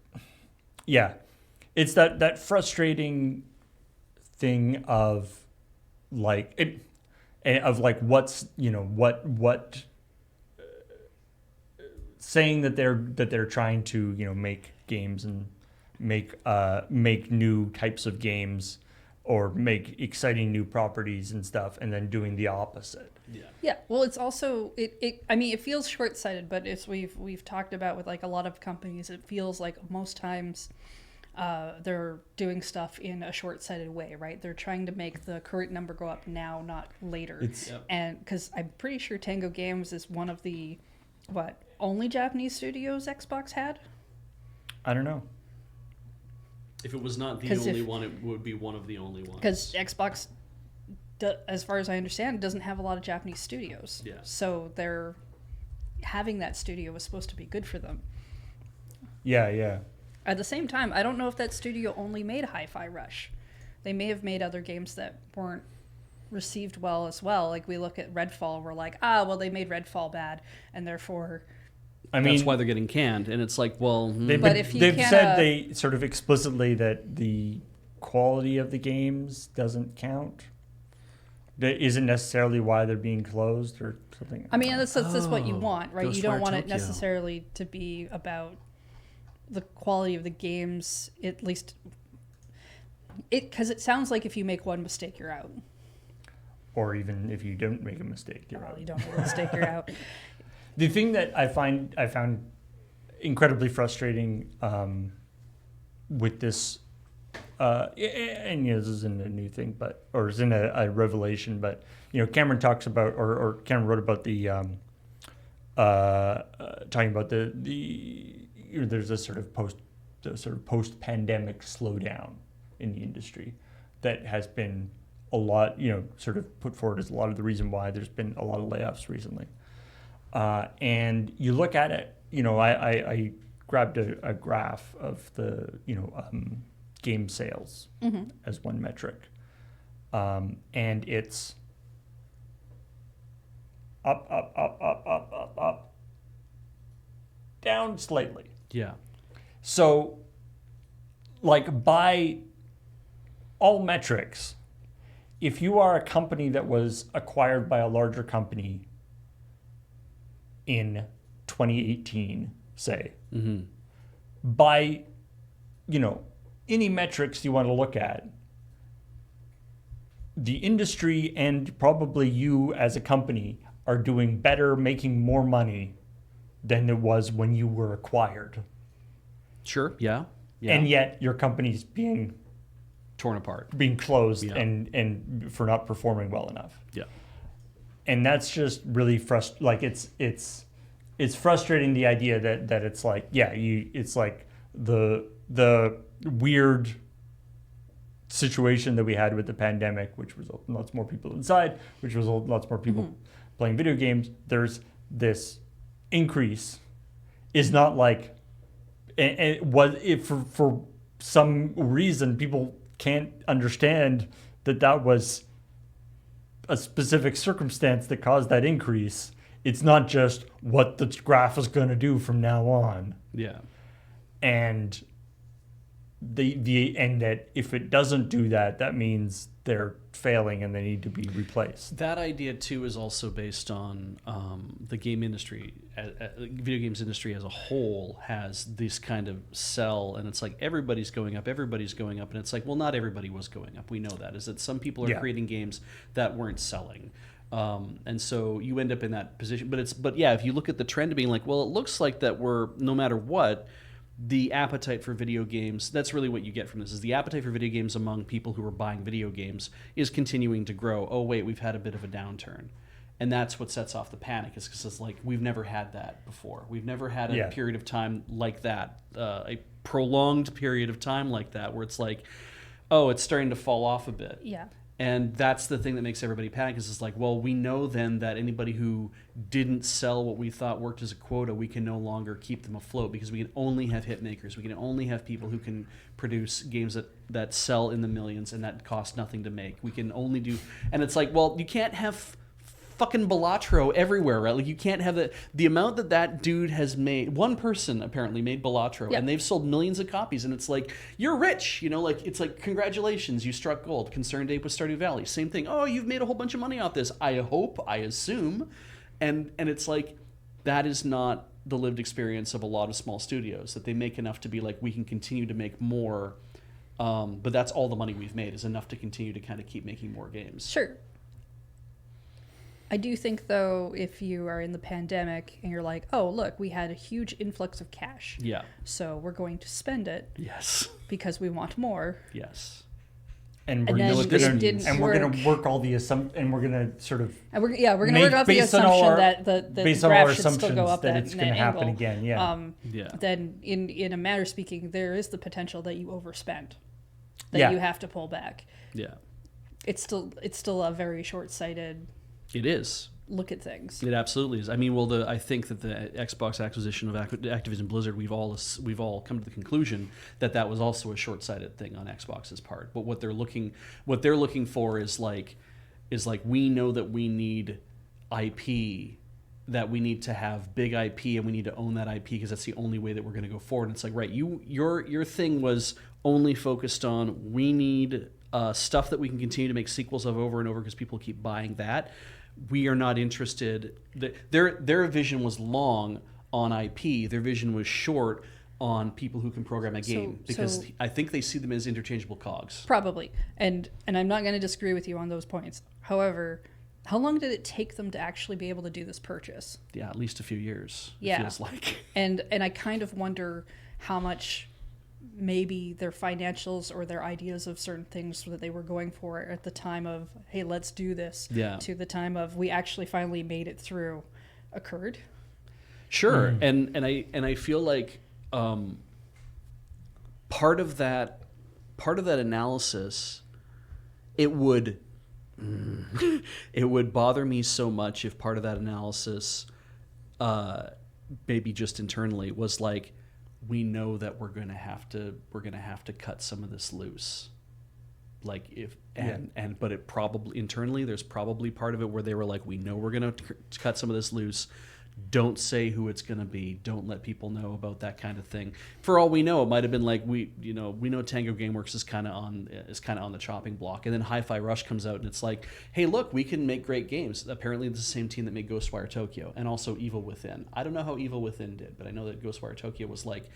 it's that frustrating thing of like what's what saying that they're trying to make games and make new types of games or make exciting new properties and stuff, and then doing the opposite. Yeah. Well, it's also it feels short-sighted, but as we've talked about with like a lot of companies, it feels like most times they're doing stuff in a short-sighted way, right? They're trying to make the current number go up now, not later. And because I'm pretty sure Tango Games is one of the only Japanese studios Xbox had. I don't know. If it was not the only one, it would be one of the only ones. Because Xbox, as far as I understand, doesn't have a lot of Japanese studios. Yeah. So having that studio was supposed to be good for them. Yeah. At the same time, I don't know if that studio only made Hi-Fi Rush. They may have made other games that weren't received well as well. Like we look at Redfall, we're like, they made Redfall bad, and therefore... that's why they're getting canned, and it's like, well... They've said they sort of explicitly that the quality of the games doesn't count. That isn't necessarily why they're being closed or something. I mean, that's what you want, right? You don't want it necessarily to be about the quality of the games, at least... Because it sounds like if you make one mistake, you're out. Or even if you don't make a mistake, you're out. You don't make a mistake, you're out. The thing that I found incredibly frustrating with this, and this isn't a new thing, or isn't a revelation, but Cameron talks about, or Cameron wrote about the talking about the there's a sort of post-pandemic slowdown in the industry that has been a lot, sort of put forward as a lot of the reason why there's been a lot of layoffs recently. And you look at it, I grabbed a graph of the, game sales as one metric. And it's up, down slightly. Yeah. So, like, by all metrics, if you are a company that was acquired by a larger company in 2018, say, by, any metrics you want to look at, the industry and probably you as a company are doing better, making more money than it was when you were acquired. Sure, yeah. And yet your company's being torn apart, being closed, and for not performing well enough. Yeah. And that's just really frustrating. Like it's frustrating, the idea that it's like, it's like the weird situation that we had with the pandemic, which was lots more people inside, which was lots more people playing video games. There's this increase is not like, and for some reason people can't understand that was a specific circumstance that caused that increase. It's not just what the graph is going to do from now on. Yeah. And and that if it doesn't do that, that means they're failing and they need to be replaced. That idea too is also based on the game industry, video games industry as a whole has this kind of sell, and it's like everybody's going up, and it's like, well, not everybody was going up. We know that is that some people are creating games that weren't selling. And so you end up in that position, but if you look at the trend of being like, well, it looks like that we're, no matter what, the appetite for video games, that's really what you get from this, is the appetite for video games among people who are buying video games is continuing to grow. Oh, wait, we've had a bit of a downturn. And that's what sets off the panic, is because it's like, we've never had that before. We've never had a period of time like that, a prolonged period of time like that, where it's like, oh, it's starting to fall off a bit. Yeah. And that's the thing that makes everybody panic is it's like, well, we know then that anybody who didn't sell what we thought worked as a quota, we can no longer keep them afloat because we can only have hit makers. We can only have people who can produce games that sell in the millions and that cost nothing to make. We can only do, and it's like, well, you can't have fucking Balatro everywhere, right? Like you can't have the amount that dude has made. One person apparently made Balatro, and they've sold millions of copies. And it's like, you're rich, like it's like, congratulations, you struck gold. Concerned Ape with Stardew Valley, same thing. Oh, you've made a whole bunch of money off this. I hope, I assume, and it's like that is not the lived experience of a lot of small studios. That they make enough to be like, we can continue to make more, but that's all the money we've made is enough to continue to kind of keep making more games. Sure. I do think, though, if you are in the pandemic and you're like, oh, look, we had a huge influx of cash. Yeah. So we're going to spend it. Yes. Because we want more. Yes. And we're then going it didn't to work all the and we're going to sort of we're going to work off the assumption that the graph should still go up that it's going to happen again. Yeah. Then in a manner speaking, there is the potential that you overspend, that you have to pull back. Yeah. It's still a very short-sighted. It is. Look at things. It absolutely is. I mean, well, I think that the Xbox acquisition of Activision Blizzard, we've all come to the conclusion that was also a short-sighted thing on Xbox's part. But what they're looking for is like we know that we need IP, that we need to have big IP, and we need to own that IP because that's the only way that we're going to go forward. And it's like, right, your thing was only focused on we need stuff that we can continue to make sequels of over and over because people keep buying that. We are not interested. Their vision was long on IP. Their vision was short on people who can program a game because I think they see them as interchangeable cogs. Probably, and I'm not going to disagree with you on those points. However, how long did it take them to actually be able to do this purchase? Yeah, at least a few years. Yeah, it feels like. And I kind of wonder how much maybe their financials or their ideas of certain things that they were going for at the time of, hey, let's do this, to the time of we actually finally made it through occurred. Sure. And I feel like part of that analysis, it would bother me so much if part of that analysis, maybe just internally, was like, we know that we're gonna have to cut some of this loose, like but it probably internally there's probably part of it where they were like, we know we're gonna cut some of this loose. Don't say who it's gonna be. Don't let people know about that kind of thing. For all we know, it might have been like we know Tango Gameworks is kind of on the chopping block, and then Hi-Fi Rush comes out and it's like, hey, look, we can make great games. Apparently, it's the same team that made Ghostwire Tokyo and also Evil Within. I don't know how Evil Within did, but I know that Ghostwire Tokyo was like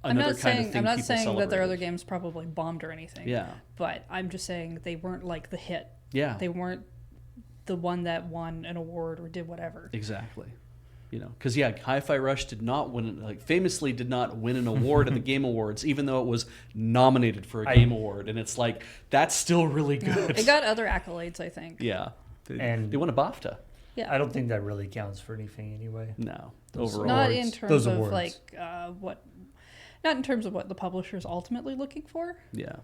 another kind of thing. I'm not saying celebrated. that their other games probably bombed or anything. Yeah, but I'm just saying they weren't like the hit. Yeah, they weren't the one that won an award or did whatever. Exactly. Because Hi-Fi Rush famously did not win an award at the Game Awards, even though it was nominated for a Game Award, and it's like that's still really good. It got other accolades, I think. Yeah, and they won a BAFTA. Yeah, I don't think that really counts for anything anyway. No, overall, not in terms of not in terms of what the publisher's ultimately looking for. Yeah,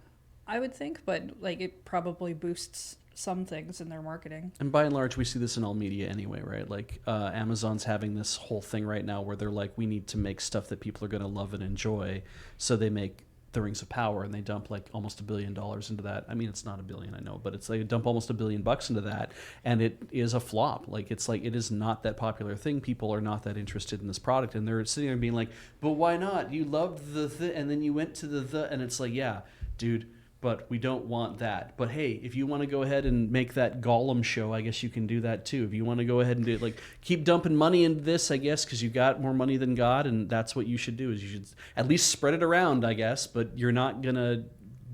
I would think, but it probably boosts some things in their marketing. And by and large, we see this in all media anyway, right? Like Amazon's having this whole thing right now where they're like, we need to make stuff that people are going to love and enjoy. So they make The Rings of Power and they dump like almost $1 billion into that. I mean, it's not $1 billion, I know, but it's like they dump almost $1 billion into that. And it is a flop. Like, it's like, it is not that popular thing. People are not that interested in this product. And they're sitting there being like, but why not? You loved and then you went to and it's like, yeah, dude, but we don't want that. But hey, if you want to go ahead and make that Gollum show, I guess you can do that too. If you want to go ahead and do it, like, keep dumping money into this, I guess, because you got more money than God, and that's what you should do. Is you should at least spread it around, I guess. But you're not gonna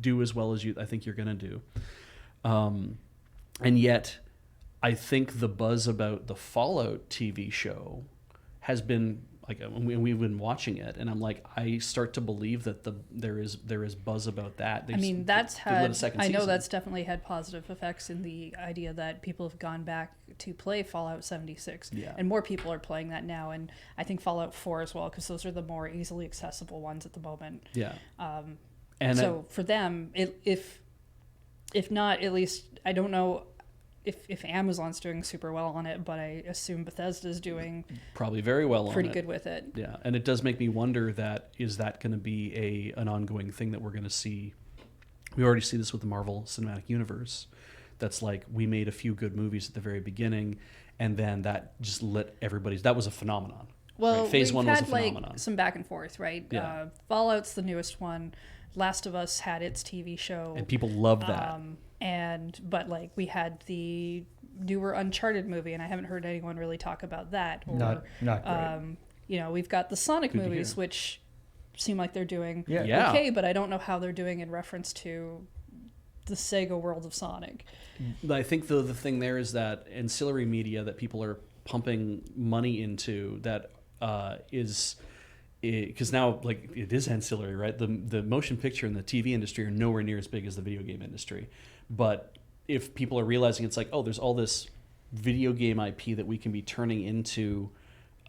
do as well as I think you're gonna do. And yet, I think the buzz about the Fallout TV show has been. Like, we've been watching it, and I'm like, I start to believe that there is buzz about that. I know that's definitely had positive effects in the idea that people have gone back to play Fallout 76, and more people are playing that now, and I think Fallout 4 as well, because those are the more easily accessible ones at the moment. Yeah. And so for them, if If not, at least I don't know if Amazon's doing super well on it, but I assume Bethesda's doing probably very well on it. Pretty good with it. Yeah, and it does make me wonder that is that going to be an ongoing thing that we're going to see. We already see this with the Marvel Cinematic Universe. That's like we made a few good movies at the very beginning, and then that just lit everybody's. That was a phenomenon. Well, right? Phase 1 was a had phenomenon. Some back and forth, right? Yeah. Fallout's the newest one. Last of Us had its TV show, and people love that. But like we had the newer Uncharted movie, and I haven't heard anyone really talk about that. Or, not great. We've got the Sonic Good to movies, hear. which seem like they're doing Yeah. okay, but I don't know how they're doing in reference to the Sega world of Sonic. I think the thing there is that ancillary media that people are pumping money into that is because now like it is ancillary, right? The motion picture and the TV industry are nowhere near as big as the video game industry, but if people are realizing it's like, oh, there's all this video game IP that we can be turning into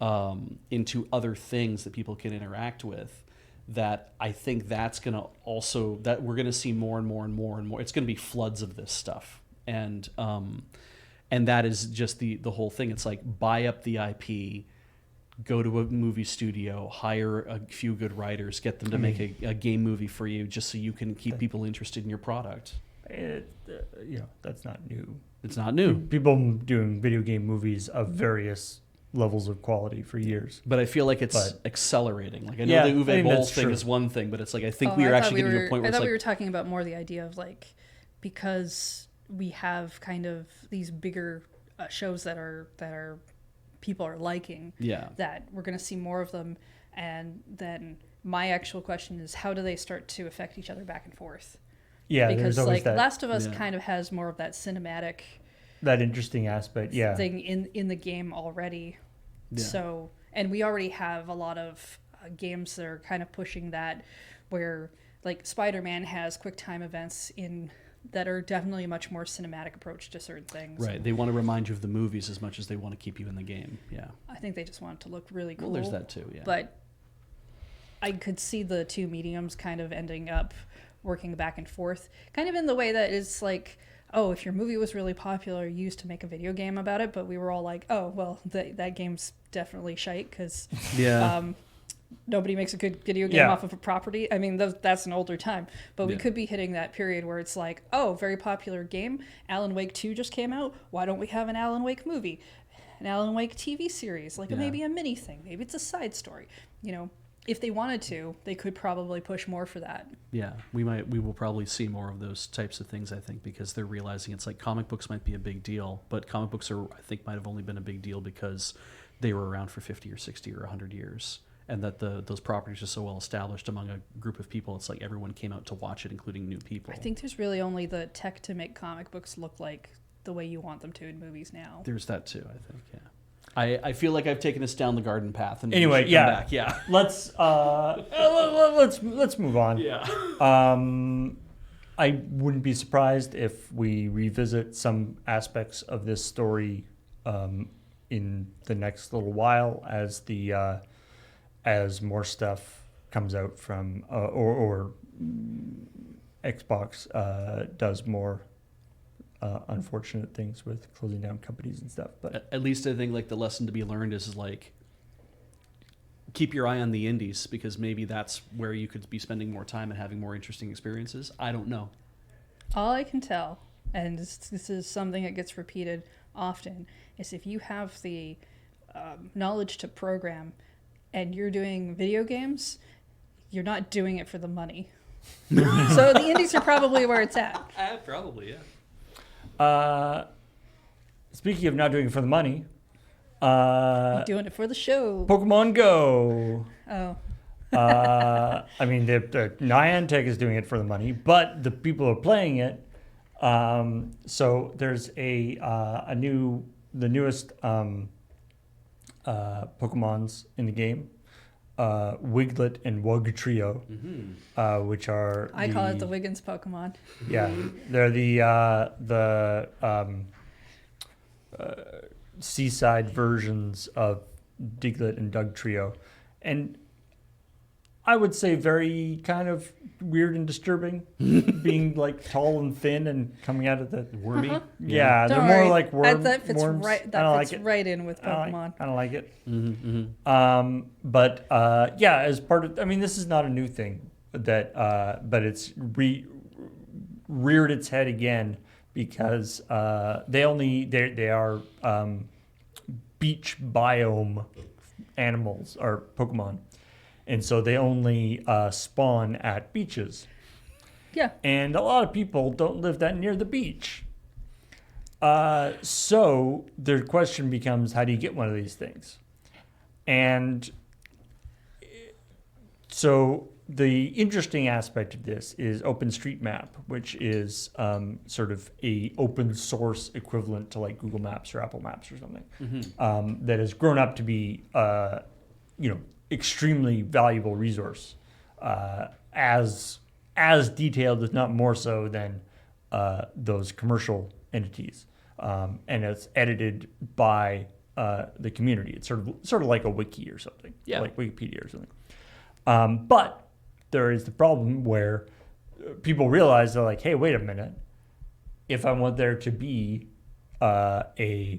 other things that people can interact with, that I think that's going to also, that we're going to see more and more and more and more. It's going to be floods of this stuff. And that is just the whole thing. It's like buy up the IP, go to a movie studio, hire a few good writers, get them to make a game movie for you just so you can keep people interested in your product. That's not new. It's not new. People doing video game movies of various levels of quality for years. But I feel like it's accelerating. Like I know the Uwe Boll thing is one thing, but it's like I think we are actually getting to a point where I thought it's we were talking about more the idea of like because we have kind of these bigger shows that are people are liking. Yeah. That we're going to see more of them, and then my actual question is how do they start to affect each other back and forth? Yeah, because there's always like that, Last of Us kind of has more of that cinematic that interesting aspect, thing in the game already. Yeah. So, and we already have a lot of games that are kind of pushing that, where like Spider-Man has quick time events that are definitely a much more cinematic approach to certain things. Right. They want to remind you of the movies as much as they want to keep you in the game. Yeah. I think they just want it to look really cool. Well, there's that too. Yeah. But I could see the two mediums kind of ending up working back and forth, kind of in the way that is like, oh, if your movie was really popular, you used to make a video game about it, but we were all like, oh, well, that game's definitely shite because nobody makes a good video game off of a property. I mean, that's an older time, but we could be hitting that period where it's like, oh, very popular game. Alan Wake 2 just came out. Why don't we have an Alan Wake movie? An Alan Wake TV series, like maybe a mini thing. Maybe it's a side story. If they wanted to, they could probably push more for that. Yeah, we will probably see more of those types of things, I think, because they're realizing it's like comic books might be a big deal, but comic books might have only been a big deal because they were around for 50 or 60 or 100 years. And that those properties are so well established among a group of people, it's like everyone came out to watch it, including new people. I think there's really only the tech to make comic books look like the way you want them to in movies now. There's that too, I think, yeah. I feel like I've taken us down the garden path. And anyway, back. Let's move on. Yeah. I wouldn't be surprised if we revisit some aspects of this story in the next little while as more stuff comes out from or Xbox does more unfortunate things with closing down companies and stuff. But at least I think like the lesson to be learned is like keep your eye on the indies, because maybe that's where you could be spending more time and having more interesting experiences. I don't know. All I can tell, and this is something that gets repeated often, is if you have the knowledge to program and you're doing video games, you're not doing it for the money. So the indies are probably where it's at. Probably, yeah. Speaking of not doing it for the money, You're doing it for the show. Pokemon Go. Oh. I mean, the Niantic is doing it for the money, but the people are playing it. So there's the newest Pokemons in the game, Wiglet and Wugtrio, which are I call it the Wiggins Pokemon. Yeah, they're the seaside versions of Diglett and Dugtrio, and I would say very kind of weird and disturbing, being like tall and thin and coming out of the Wormy. yeah, Don't they're worry. more like That fits worms. right. I don't That like fits it. right in with Pokemon. I don't like it. Mm-hmm. But yeah, as part of, I mean, this is not a new thing that, but it's reared its head again because they are beach biome animals or Pokemon, and so they only spawn at beaches. Yeah. And a lot of people don't live that near the beach. So the question becomes, how do you get one of these things? And so the interesting aspect of this is OpenStreetMap, which is sort of a open source equivalent to like Google Maps or Apple Maps or something, that has grown up to be, extremely valuable resource, as detailed, if not more so, than those commercial entities, and it's edited by the community. It's sort of like a wiki or something, like Wikipedia or something. But there is the problem where people realize they're like, hey, wait a minute. If I want there to be a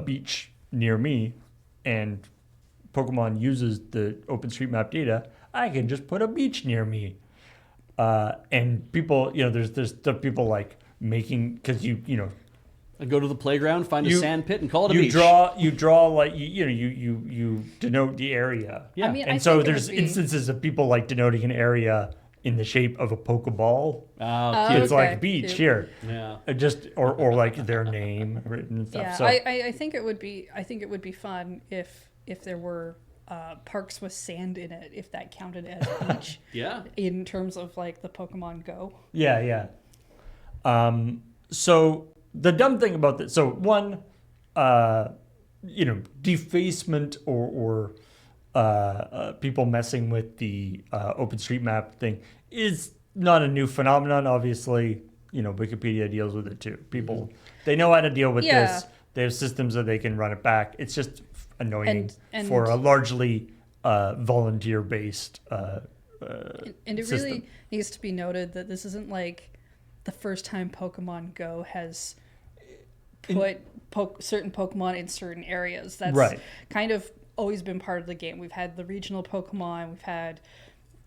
beach near me, and Pokemon uses the OpenStreetMap data, I can just put a beach near me. And people, there's the people like making, because I go to the playground, find a sand pit, and call it a you beach. you draw like you denote the area. Yeah. I mean, And I so think it there's would be- instances of people like denoting an area in the shape of a Pokeball. Cute. It's Okay, like beach cute. here. Yeah. Just or like their name written and stuff. Yeah, So I think it would be. I think it would be fun if there were parks with sand in it, if that counted as a beach. Yeah. In terms of like the Pokemon Go. yeah. So the dumb thing about this, so one, defacement or people messing with the OpenStreetMap thing is not a new phenomenon. Obviously, Wikipedia deals with it too. People, they know how to deal with this. They have systems that they can run it back. It's just annoying And- for a largely volunteer-based And it system. really needs to be noted that this isn't like the first time Pokemon Go has put certain Pokemon in certain areas. That's Right. kind of always been part of the game. We've had the regional Pokemon. We've had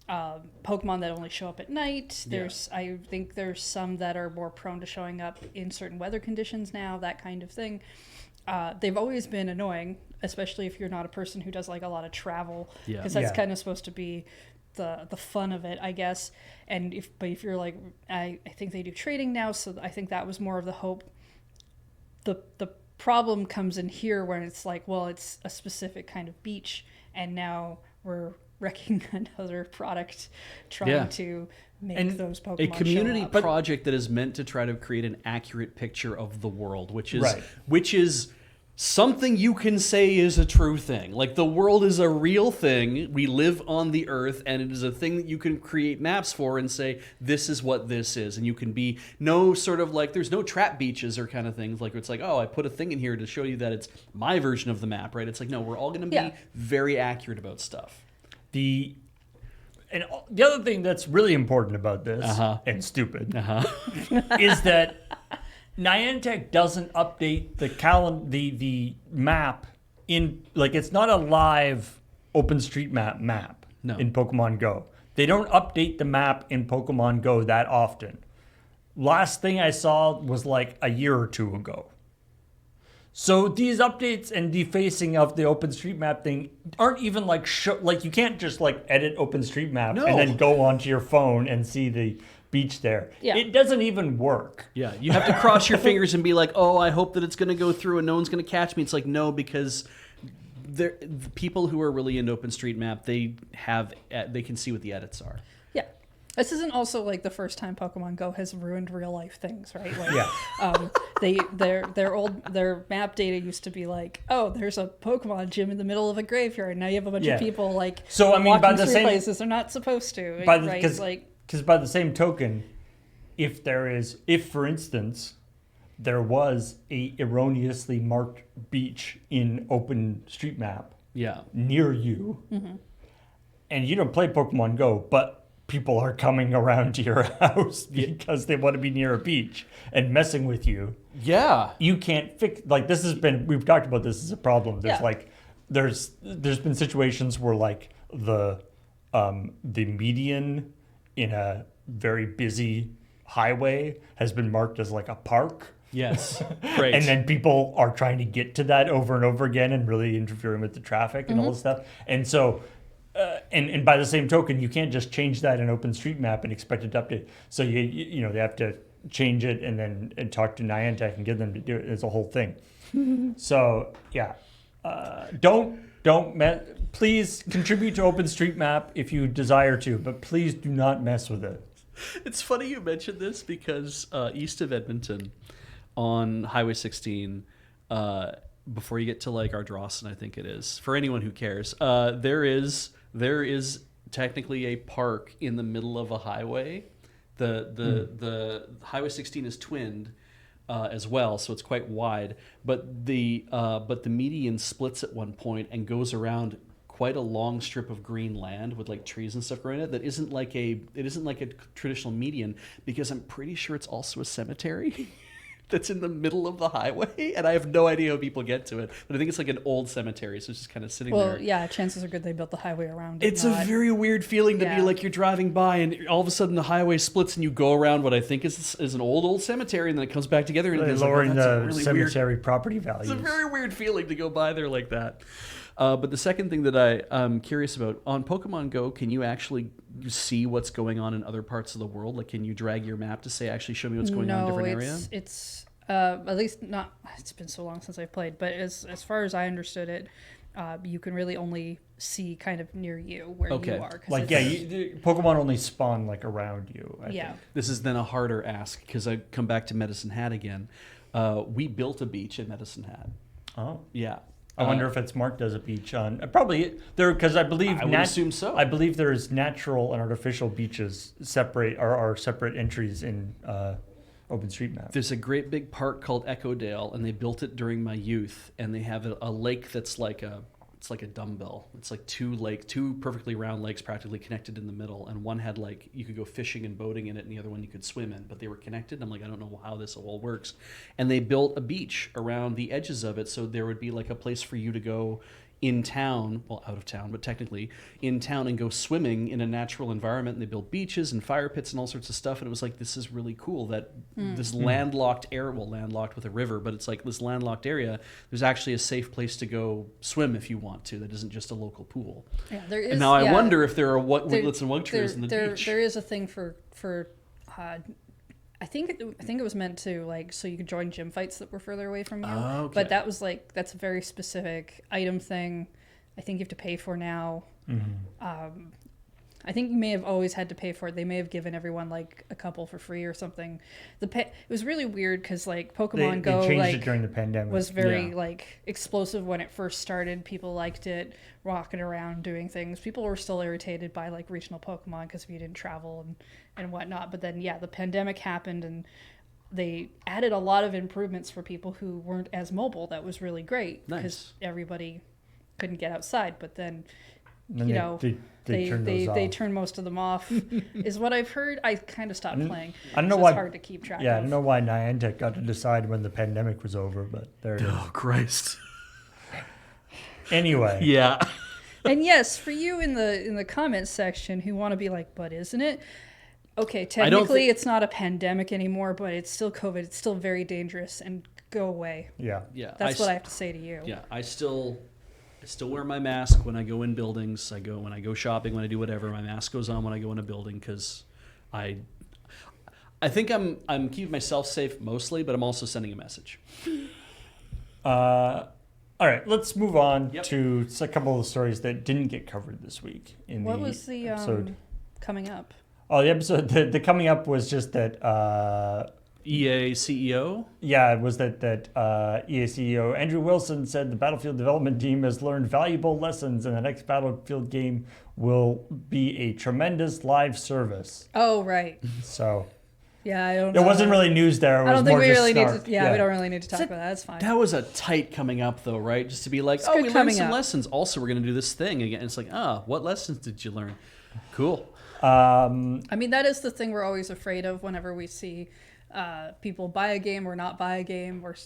Pokemon that only show up at night. I think there's some that are more prone to showing up in certain weather conditions now, that kind of thing. They've always been annoying, especially if you're not a person who does like a lot of travel, because that's kind of supposed to be the fun of it, I guess. And if you're like, I think they do trading now, so I think that was more of the hope. The problem comes in here when it's like, well, it's a specific kind of beach, and now we're wrecking another product trying to make those Pokemon A community show up. project that is meant to try to create an accurate picture of the world, which Right. is something you can say is a true thing. Like, the world is a real thing. We live on the earth, and it is a thing that you can create maps for and say, this is what this is. And you can be no sort of like, there's no trap beaches or kind of things. Like, it's like, oh, I put a thing in here to show you that it's my version of the map, right? It's like, no, we're all going to be very accurate about stuff. The other thing that's really important about this, and stupid, is that Niantic doesn't update the map in, like, it's not a live OpenStreetMap map in Pokemon Go. They don't update the map in Pokemon Go that often. Last thing I saw was like a year or two ago. So these updates and defacing of the OpenStreetMap thing aren't even like you can't just like edit OpenStreetMap and then go onto your phone and see the beach there. Yeah. It doesn't even work. Yeah, you have to cross your fingers and be like, oh, I hope that it's going to go through and no one's going to catch me. It's like, no, because the people who are really into OpenStreetMap, they can see what the edits are. Yeah. This isn't also like the first time Pokemon Go has ruined real life things, right? Like, their map data used to be like, oh, there's a Pokemon gym in the middle of a graveyard. Now you have a bunch of people like walking through places they're not supposed to, right? Because by the same token, if for instance, there was a erroneously marked beach in OpenStreetMap near you, and you don't play Pokemon Go, but people are coming around to your house because they want to be near a beach and messing with you. Yeah. You can't fix, like, this has been, we've talked about this as a problem. There's like, there's been situations where like the median in a very busy highway has been marked as like a park. Yes. Great. And then people are trying to get to that over and over again and really interfering with the traffic and all this stuff. And so, and by the same token, you can't just change that in OpenStreetMap and expect it to update. So you know, they have to change it and talk to Niantic and get them to do it. It's a whole thing. So yeah, please contribute to OpenStreetMap if you desire to, but please do not mess with it. It's funny you mentioned this because east of Edmonton on Highway 16, before you get to like Ardrossan, I think it is, for anyone who cares, there is technically a park in the middle of a highway. The Highway 16 is twinned as well, so it's quite wide. But the median splits at one point and goes around quite a long strip of green land with like trees and stuff growing in it. That isn't like a traditional median, because I'm pretty sure it's also a cemetery. That's in the middle of the highway, and I have no idea how people get to it. But I think it's like an old cemetery, so it's just kind of sitting there. Well, yeah, chances are good they built the highway around it. It's a very weird feeling to be like you're driving by, and all of a sudden the highway splits, and you go around what I think is an old cemetery, and then it comes back together, and it's lowering like, the really cemetery weird. property values. It's a very weird feeling to go by there like that. But the second thing that I'm curious about, on Pokemon Go, can you actually see what's going on in other parts of the world? Like, can you drag your map to say, actually show me what's going on in a different area? It's at least not. It's been so long since I've played, but as far as I understood it, you can really only see kind of near you where you are. Like Pokemon only spawn like around you. I think. This is then a harder ask because I come back to Medicine Hat again. We built a beach in Medicine Hat. Oh yeah. I wonder if it's marked as a beach on probably there, because I believe I would assume so. I believe there's natural and artificial beaches separate are separate entries in OpenStreetMap. There's a great big park called Echodale, and they built it during my youth, and they have a lake that's like a dumbbell. It's like two perfectly round lakes practically connected in the middle, and one had like you could go fishing and boating in it, and the other one you could swim in, but they were connected. And I'm like, I don't know how this all works. And they built a beach around the edges of it, so there would be like a place for you to go in town, well, out of town, but technically in town, and go swimming in a natural environment. And they built beaches and fire pits and all sorts of stuff. And it was like, this is really cool that this landlocked area, well, landlocked with a river, but it's like this landlocked area, there's actually a safe place to go swim if you want to. That isn't just a local pool. Yeah, there is. And now I wonder if there are wiglets and wugtrees in the beach. There is a thing for I think it was meant to like so you could join gym fights that were further away from you. Oh, okay. But that was like that's a very specific item thing. I think you have to pay for now. I think you may have always had to pay for it. They may have given everyone like a couple for free or something. It was really weird because like Pokemon Go they changed like it during the pandemic. was very like explosive when it first started. People liked it, walking around doing things. People were still irritated by like regional Pokemon because we didn't travel and whatnot. But then the pandemic happened and they added a lot of improvements for people who weren't as mobile. That was really great because everybody couldn't get outside. But then they turn most of them off is what I've heard. I kind of stopped playing. I don't know why it's hard to keep track of. I don't know why Niantic got to decide when the pandemic was over, but there it is. Oh Christ. Anyway. Yeah. And yes, for you in the comments section who want to be like, but isn't it? Okay, technically it's not a pandemic anymore, but it's still COVID. It's still very dangerous and go away. Yeah. Yeah. That's what I have to say to you. Yeah. I still wear my mask when I go in buildings. When I go shopping, when I do whatever. My mask goes on when I go in a building because I think I'm keeping myself safe mostly, but I'm also sending a message. All right, let's move on to a couple of stories that didn't get covered this week. What was the episode coming up? Oh, the episode the coming up was just that EA CEO? Yeah, it was that EA CEO Andrew Wilson said the Battlefield development team has learned valuable lessons and the next Battlefield game will be a tremendous live service. Oh, right. So Yeah, I don't There know. wasn't really news there. It was I don't think more we just really need snark. to. Yeah, we don't really need to talk about that. It's fine. That was a tight coming up, though, right? Just to be like, It's oh, good we learned coming some up. lessons. Also, we're going to do this thing again. It's like, what lessons did you learn? Cool. I mean, that is the thing we're always afraid of whenever we see people buy a game or not buy a game or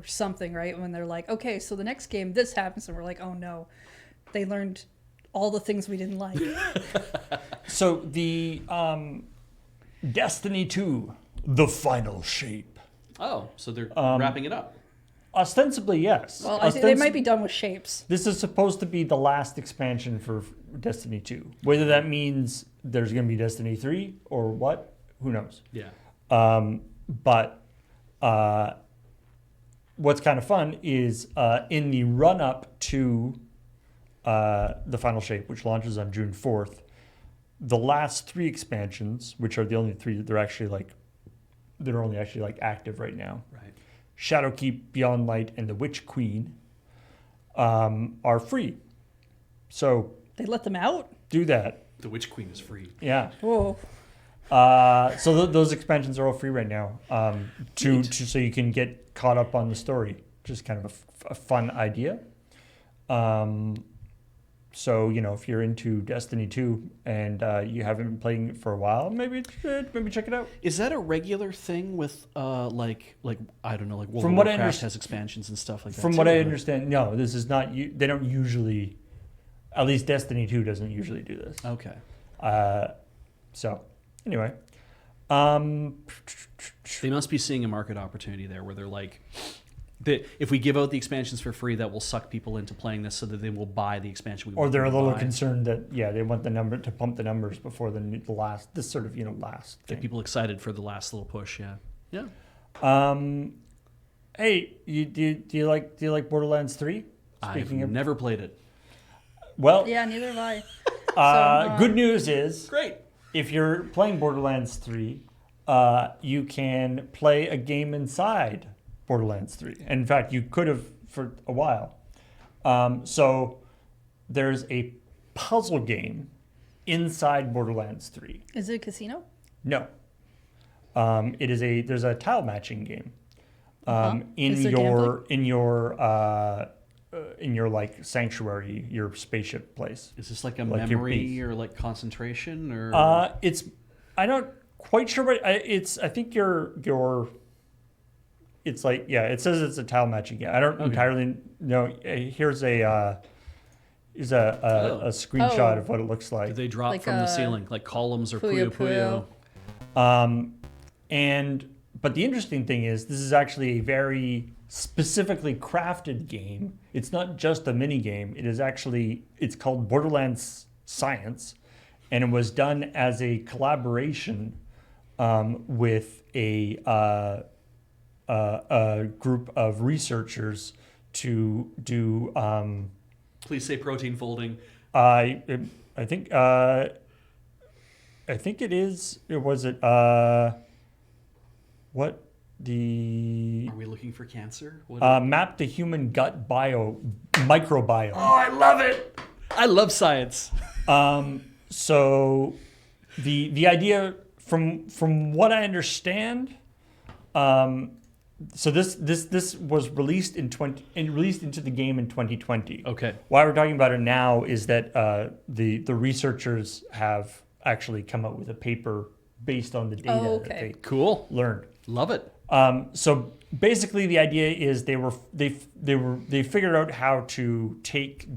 something, right? When they're like, okay, so the next game this happens, and we're like, oh no, they learned all the things we didn't like. So the Destiny 2, the final shape. Oh, so they're wrapping it up. Ostensibly, yes. Well, I think they might be done with shapes. This is supposed to be the last expansion for Destiny 2. Whether that means there's going to be Destiny 3 or what, who knows? Yeah. But what's kind of fun is in the run-up to the final shape, which launches on June 4th, the last 3 expansions, which are the only 3 that they're only actually like active right now. Right. Shadowkeep, Beyond Light, and the Witch Queen are free. So They let them out? do that. The Witch Queen is free. Yeah. Whoa. So those expansions are all free right now. So you can get caught up on the story. Just kind of a fun idea. So if you're into Destiny 2 and you haven't been playing it for a while, maybe check it out. Is that a regular thing with like I don't know, like World From of what I Warcraft understand- has expansions and stuff like that? From too, what I or- understand, no, this is not. They don't usually. At least Destiny 2 doesn't usually do this. Okay. So anyway, They must be seeing a market opportunity there where they're like, if we give out the expansions for free, that will suck people into playing this so that they will buy the expansion we or want they're a them to little buy. concerned that they want the number to pump the numbers before the last this sort of last Get thing. people excited for the last little push. Yeah. Yeah. Hey, do you like Borderlands 3? I've never played it. Well, Yeah, neither have I. good news is Great. if you're playing Borderlands 3, you can play a game inside Borderlands 3. In fact, you could have for a while. So there's a puzzle game inside Borderlands 3. Is it a casino? No. There's a tile matching game. Is there gambling? In your like sanctuary, your spaceship place. Is this like a Like your memory base. or like concentration or? I'm not quite sure, but I think it's like, it says it's a tile matching game. I don't entirely know. Here's a screenshot of what it looks like. Do they drop Like from the a ceiling like columns or Puyo Puyo Puyo. Puyo? But the interesting thing is, this is actually a very specifically crafted game. It's not just a mini game. It's called Borderlands Science, and it was done as a collaboration with a group of researchers to do. Please say protein folding. I think it is. Was it what the Are we looking for cancer? What map the human gut microbiome? Oh, I love it. I love science. So the idea from what I understand, so this was released released into the game in 2020. Okay. Why we're talking about it now is that the researchers have actually come up with a paper based on the data that they Cool. learned. Love it. So basically, the idea is they figured out how to take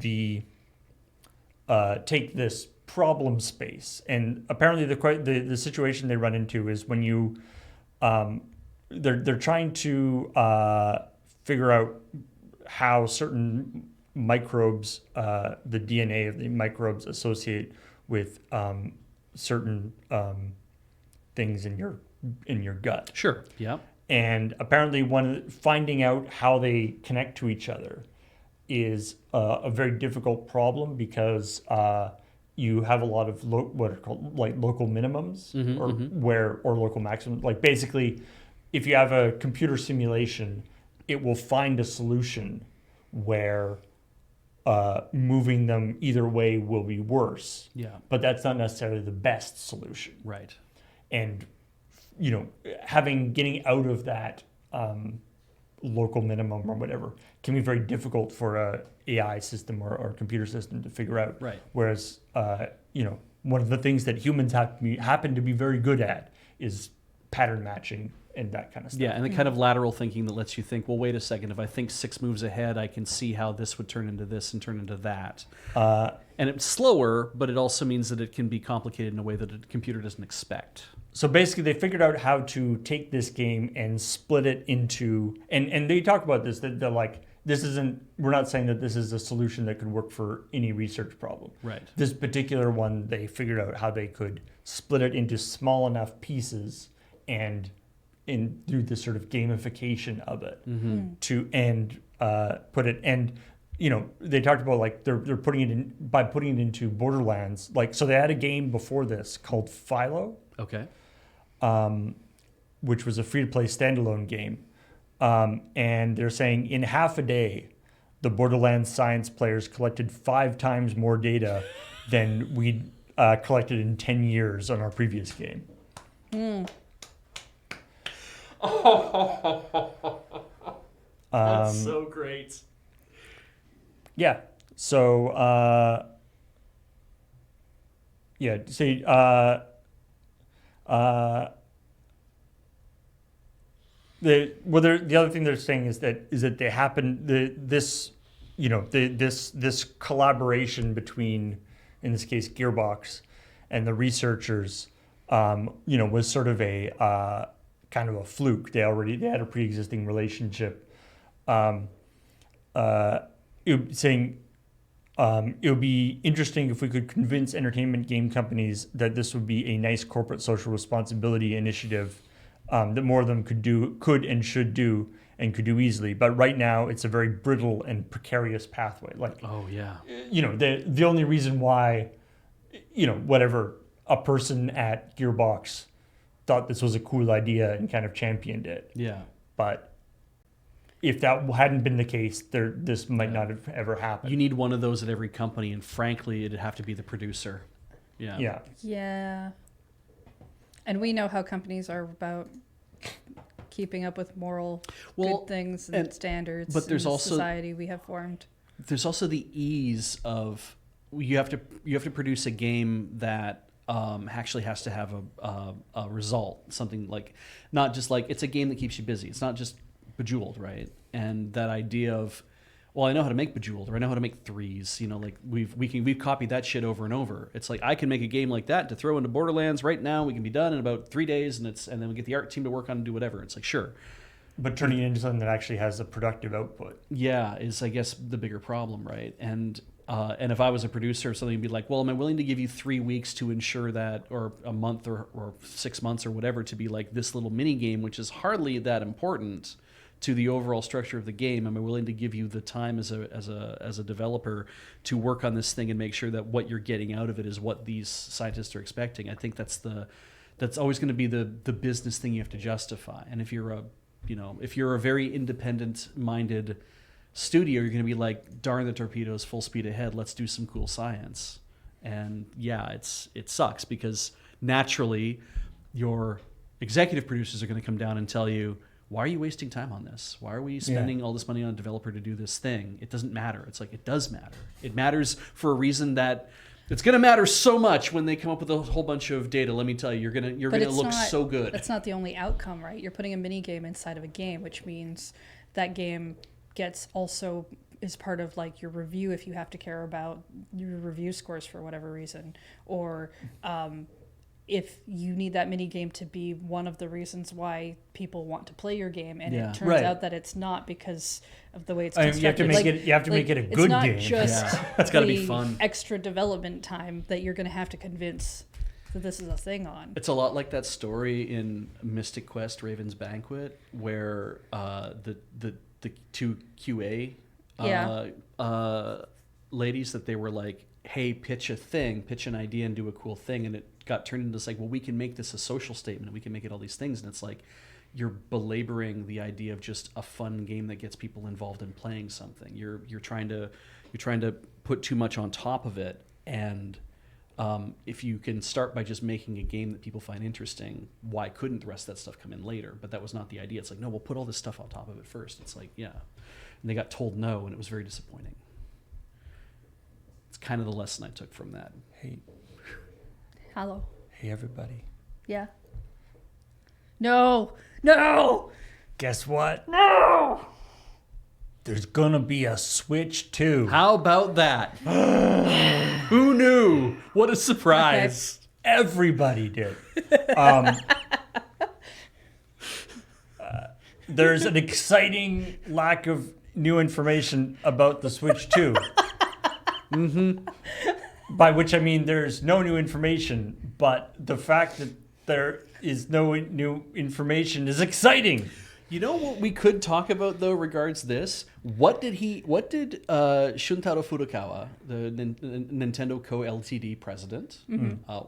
this problem space, and apparently the situation they run into is when you they're trying to figure out how certain microbes, the DNA of the microbes associate with certain things in your gut. Sure. Yeah. And apparently, finding out how they connect to each other is a very difficult problem because you have a lot of what are called like local minimums or local maximums. Like basically, if you have a computer simulation, it will find a solution where moving them either way will be worse. Yeah. But that's not necessarily the best solution. Right. And getting out of that local minimum or whatever can be very difficult for a AI system or computer system to figure out. Right. Whereas, one of the things that humans happen to be very good at is pattern matching and that kind of stuff. Yeah, and the kind of lateral thinking that lets you think, well, wait a second, if I think 6 moves ahead, I can see how this would turn into this and turn into that. And it's slower, but it also means that it can be complicated in a way that a computer doesn't expect. So basically, they figured out how to take this game and split it into, and they talk about this, that they're like, we're not saying that this is a solution that could work for any research problem. Right. This particular one, they figured out how they could split it into small enough pieces and do this sort of gamification of it put it, and they talked about like they're putting it in by putting it into Borderlands. Like, so they had a game before this called Philo. Okay. Which was a free-to-play standalone game. And they're saying in half a day, the Borderlands science players collected 5 times more data than we'd collected in 10 years on our previous game. That's so great. Yeah. So, the other thing they're saying is that they happen this collaboration between, in this case, Gearbox and the researchers was sort of a kind of a fluke. They had a pre-existing relationship. Saying it would be interesting if we could convince entertainment game companies that this would be a nice corporate social responsibility initiative that more of them could and should do and could do easily. But right now, it's a very brittle and precarious pathway. Like, oh yeah, the only reason why, whatever, a person at Gearbox thought this was a cool idea and kind of championed it. Yeah, but if that hadn't been the case, this might not have ever happened. You need one of those at every company, and frankly, it'd have to be the producer. Yeah. Yeah. Yeah. And we know how companies are about keeping up with good things and standards. But there's in the also society we have formed. There's also the ease of you have to produce a game that actually has to have a result, something like not just like it's a game that keeps you busy. It's not just Bejeweled, right? And that idea of, well, I know how to make Bejeweled, or I know how to make Threes. Like we've copied that shit over and over. It's like I can make a game like that to throw into Borderlands right now. We can be done in about 3 days, and then we get the art team to work on and do whatever. It's like sure, but turning it into something that actually has a productive output, is I guess the bigger problem, right? And if I was a producer or something, I'd be like, well, am I willing to give you 3 weeks to ensure that, or a month or 6 months or whatever, to be like this little mini game, which is hardly that important to the overall structure of the game? Am I willing to give you the time as a developer to work on this thing and make sure that what you're getting out of it is what these scientists are expecting? I think that's always going to be the business thing you have to justify. And if you're a very independent minded studio, you're going to be like, darn the torpedoes, full speed ahead, let's do some cool science. And yeah, it sucks because naturally your executive producers are going to come down and tell you, why are you wasting time on this? Why are we spending all this money on a developer to do this thing? It doesn't matter. It's like, it does matter. It matters for a reason that it's going to matter so much when they come up with a whole bunch of data. Let me tell you, you're going to look so good. That's not the only outcome, right? You're putting a mini game inside of a game, which means that game is part of like your review if you have to care about your review scores for whatever reason, or if you need that mini game to be one of the reasons why people want to play your game, and it turns out that it's not because of the way it's constructed. You have to make it a good game. It's not just it's got to be fun. Extra development time that you're going to have to convince that this is a thing on. It's a lot like that story in Mystic Quest: Raven's Banquet, where the 2 QA ladies, that they were like, hey, pitch an idea and do a cool thing, and it got turned into this like, well, we can make this a social statement, we can make it all these things, and it's like you're belaboring the idea of just a fun game that gets people involved in playing something. You're trying to put too much on top of it, and if you can start by just making a game that people find interesting, why couldn't the rest of that stuff come in later? But that was not the idea. It's like, no, we'll put all this stuff on top of it first. It's like, yeah. And they got told no, and it was very disappointing. It's kind of the lesson I took from that. Hey, Hello. hey, everybody. Yeah. No. No. Guess what? No. There's gonna be a Switch 2. How about that? Who knew? What a surprise. Everybody did. There's an exciting lack of new information about the Switch 2. By which I mean there's no new information, but the fact that there is no new information is exciting. You know what we could talk about though regards this? What did Shuntaro Furukawa, the Nintendo Co. Ltd. president,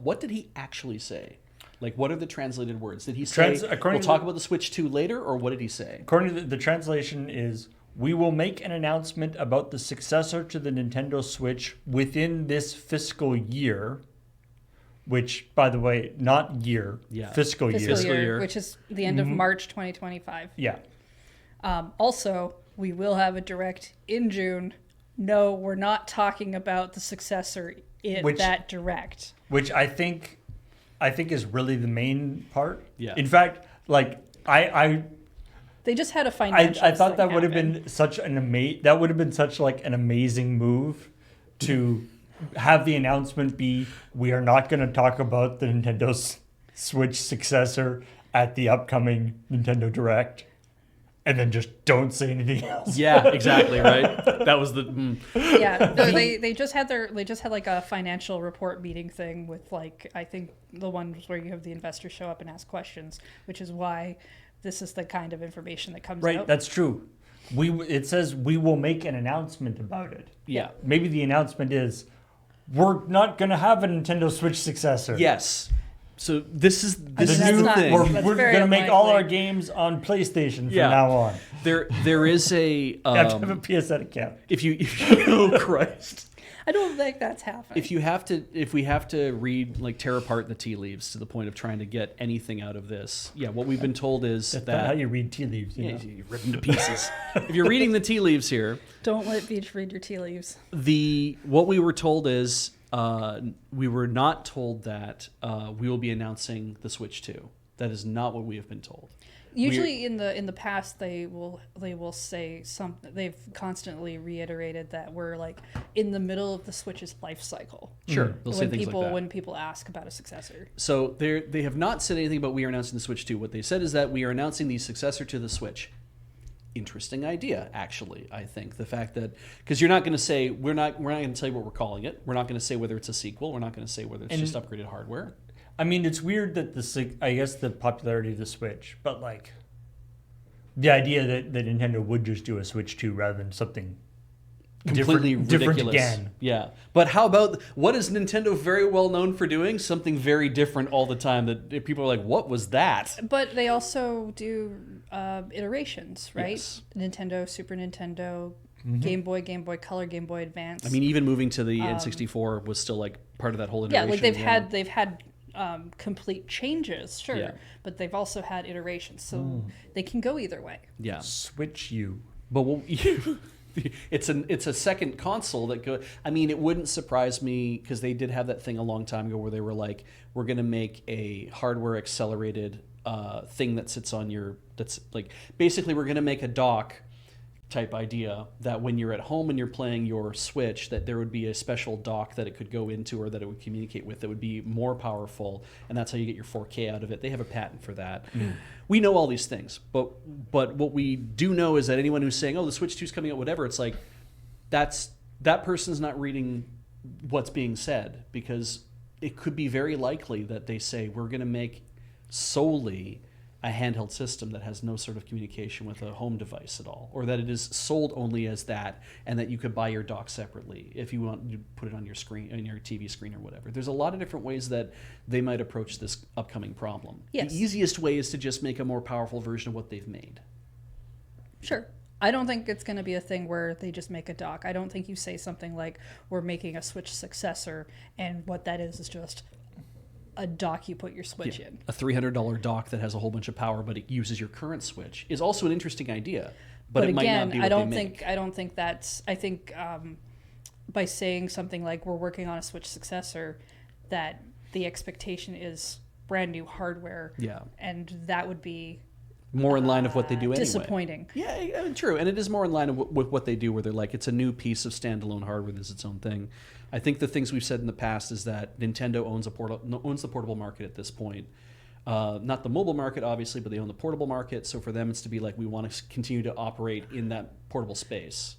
what did he actually say? Like, what are the translated words? Did he say, we'll talk about the Switch 2 later, or what did he say? According to the translation is, we will make an announcement about the successor to the Nintendo Switch within this fiscal year. Which, by the way, not year, fiscal year. Fiscal year, which is the end of March 2025. Yeah. Also, we will have a direct in June. No, we're not talking about the successor in that direct. Which I think is really the main part. Yeah. In fact, like they just had a financial. I thought that would have been such an an amazing move to have the announcement be, we are not going to talk about the Nintendo Switch successor at the upcoming Nintendo Direct, and then just don't say anything else. Yeah, exactly, right? That was the Yeah, they just had like a financial report meeting thing with, like, I think the ones where you have the investors show up and ask questions, which is why this is the kind of information that comes out. Right, that's true. It says we will make an announcement about it. Yeah. Maybe the announcement is, we're not going to have a Nintendo Switch successor. Yes. So this is the new new thing. We're going to make all our games on PlayStation from now on. There is a You have to have a PSN account. if you oh Christ. I don't think that's happening. If we have to read, like, tear apart the tea leaves to the point of trying to get anything out of this, what we've been told is That's that not how you read tea leaves. You know? you rip them to pieces. If you're reading the tea leaves here, Don't let Beach read your tea leaves. what we were told is we were not told that we will be announcing the Switch 2. That is not what we have been told. Usually in the past they will say something. They've constantly reiterated that we're, like, in the middle of the Switch's life cycle. Sure, they'll say things like that. When people ask about a successor. So they have not said anything about we are announcing the Switch 2. What they said is that we are announcing the successor to the Switch. Interesting idea, actually. I think the fact that, because you're not going to say we're not going to tell you what we're calling it. We're not going to say whether it's a sequel. We're not going to say whether it's just upgraded hardware. I mean, it's weird that the popularity of the Switch, but, like, the idea that Nintendo would just do a Switch 2 rather than something Completely different ridiculous. again. Yeah. But how about, what is Nintendo very well known for doing? Something very different all the time that people are like, what was that? But they also do iterations, right? Yes. Nintendo, Super Nintendo, Game Boy Color, Game Boy Advance. I mean, even moving to the N64 was still, like, part of that whole iteration. Yeah, like they've had complete changes, sure, Yeah. but they've also had iterations, so they can go either way. Yeah. Switch U. But it's a second console that go. I mean, it wouldn't surprise me, because they did have that thing a long time ago where they were like, we're going to make a hardware accelerated thing that sits on your. That's like, basically we're going to make a dock type idea that when you're at home and you're playing your Switch, that there would be a special dock that it could go into or that it would communicate with that would be more powerful, and that's how you get your 4K out of it. They have a patent for that. We know all these things, but what we do know is that anyone who's saying, oh, the Switch 2 is coming out, whatever, it's like, that person's not reading what's being said, because it could be very likely that they say, we're going to make solely a handheld system that has no sort of communication with a home device at all, or that it is sold only as that, and that you could buy your dock separately if you want to put it on your screen, on your TV screen or whatever. There's a lot of different ways that they might approach this upcoming problem. Yes. The easiest way is to just make a more powerful version of what they've made. Sure. I don't think it's going to be a thing where they just make a dock. I don't think you say something like, we're making a Switch successor, and what that is just a dock you put your Switch in. A $300 dock that has a whole bunch of power, but it uses your current Switch is also an interesting idea. But it again, might not be what I don't think that's. I think by saying something like, we're working on a Switch successor, that the expectation is brand new hardware. Yeah. And that would be more in line of what they do anyway. Disappointing. Yeah, true. And it is more in line with what they do, where they're like, it's a new piece of standalone hardware that's its own thing. I think the things we've said in the past is that Nintendo owns the portable market at this point. Not the mobile market, obviously, but they own the portable market. So for them, it's to be like, we want to continue to operate in that portable space.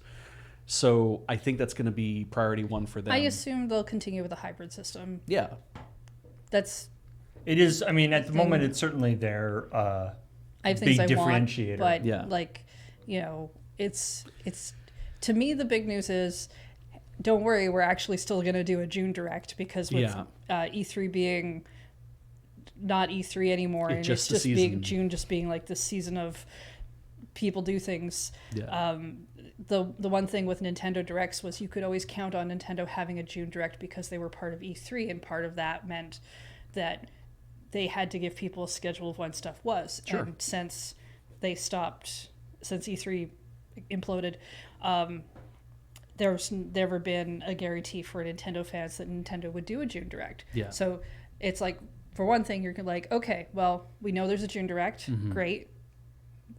So I think that's going to be priority one for them. I assume they'll continue with a hybrid system. Yeah. It is. I mean, at the moment, it's certainly their I have big things I differentiator. want, but like, it's to me, the big news is, don't worry, we're actually still going to do a June Direct, because with E3 being not E3 anymore, and it's just being June, just being like the season of people do things. Yeah. The one thing with Nintendo Directs was you could always count on Nintendo having a June Direct because they were part of E3, and part of that meant that they had to give people a schedule of when stuff was. Sure. And since E3 imploded, there's never been a guarantee for Nintendo fans that Nintendo would do a June Direct. Yeah. So it's like, for one thing, you're like, okay, well, we know there's a June Direct. Mm-hmm. Great.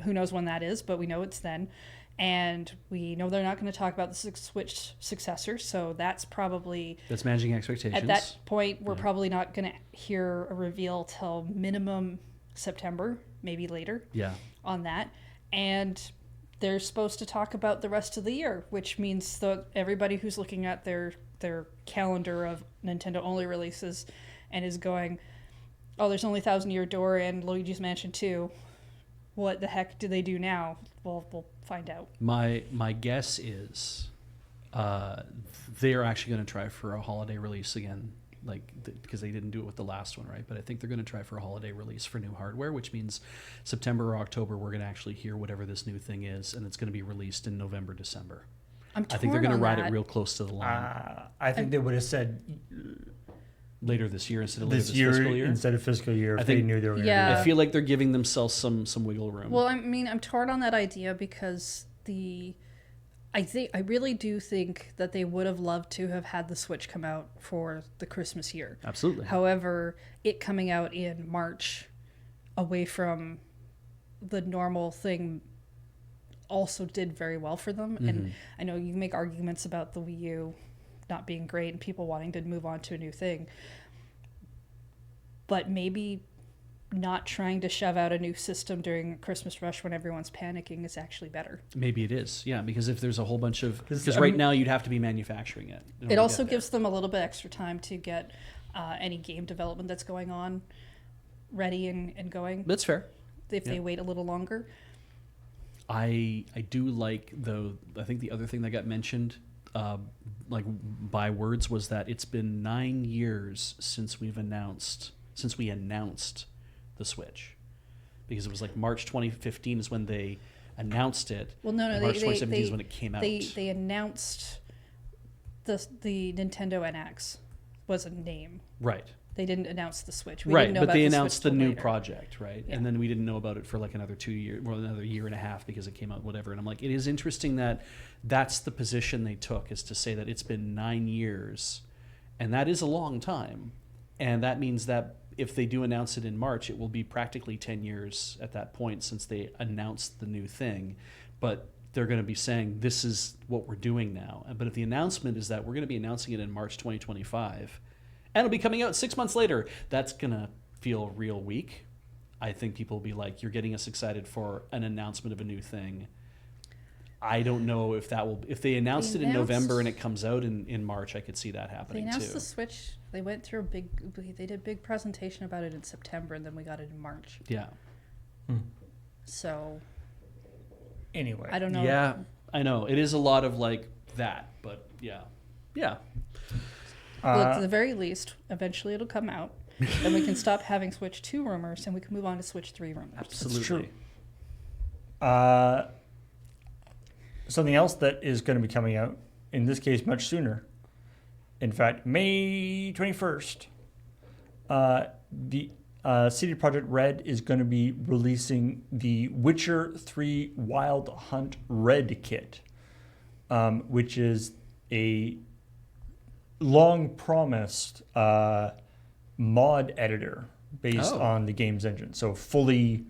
Who knows when that is, but we know it's then. And we know they're not going to talk about the Switch successor, so that's managing expectations. At that point, we're probably not going to hear a reveal till minimum September, maybe later. Yeah. On that, and they're supposed to talk about the rest of the year, which means that everybody who's looking at their calendar of Nintendo only releases and is going, oh, there's only Thousand Year Door and Luigi's Mansion 2. What the heck do they do now? Well, we'll find out. My guess is they're actually going to try for a holiday release again, because they didn't do it with the last one, right? But I think they're going to try for a holiday release for new hardware, which means September or October we're going to actually hear whatever this new thing is, and it's going to be released in November, December. I think they're going to ride it real close to the line. I think they would have said later this year instead of later this fiscal year. Instead of fiscal year, if they knew they were going to do that. I feel like they're giving themselves some wiggle room. Well, I mean, I'm torn on that idea because I really do think that they would have loved to have had the Switch come out for the Christmas year. Absolutely. However, it coming out in March, away from the normal thing, also did very well for them. Mm-hmm. And I know you make arguments about the Wii U not being great and people wanting to move on to a new thing, but maybe not trying to shove out a new system during Christmas rush when everyone's panicking is actually better. Maybe it is, yeah, because if there's a whole bunch of... Because right now you'd have to be manufacturing it. It also gives them a little bit extra time to get any game development that's going on ready and going. That's fair. If they wait a little longer. I do like, though, I think the other thing that got mentioned by words was that it's been 9 years since we announced the Switch, because it was like March 2015 is when they announced it. Well, no, March 2017 is when it came out. They announced the Nintendo NX was a name. Right. They didn't announce the Switch. We didn't know but they announced the new later. Project, right? Yeah. And then we didn't know about it for like another 2 years, or another year and a half, because it came out, whatever. And I'm like, it is interesting that that's the position they took, is to say that it's been 9 years, and that is a long time. And that means that if they do announce it in March, it will be practically 10 years at that point since they announced the new thing. But they're going to be saying, this is what we're doing now. But if the announcement is that we're going to be announcing it in March 2025, and it'll be coming out 6 months later, that's going to feel real weak. I think people will be like, you're getting us excited for an announcement of a new thing. I don't know if that will... If they announced it in November and it comes out in March, I could see that happening too. They announced the Switch. They went through they did a big presentation about it in September, and then we got it in March. Yeah. So... Anyway. I don't know. Yeah, I know. It is a lot of like that, but yeah. Yeah. Well, at the very least, eventually it'll come out. Then we can stop having Switch 2 rumors, and we can move on to Switch 3 rumors. Absolutely. That's true. something else that is going to be coming out, in this case much sooner. In fact, May 21st, the CD Projekt Red is going to be releasing the Witcher 3 Wild Hunt Red kit, which is a long-promised mod editor based on the game's engine. So fully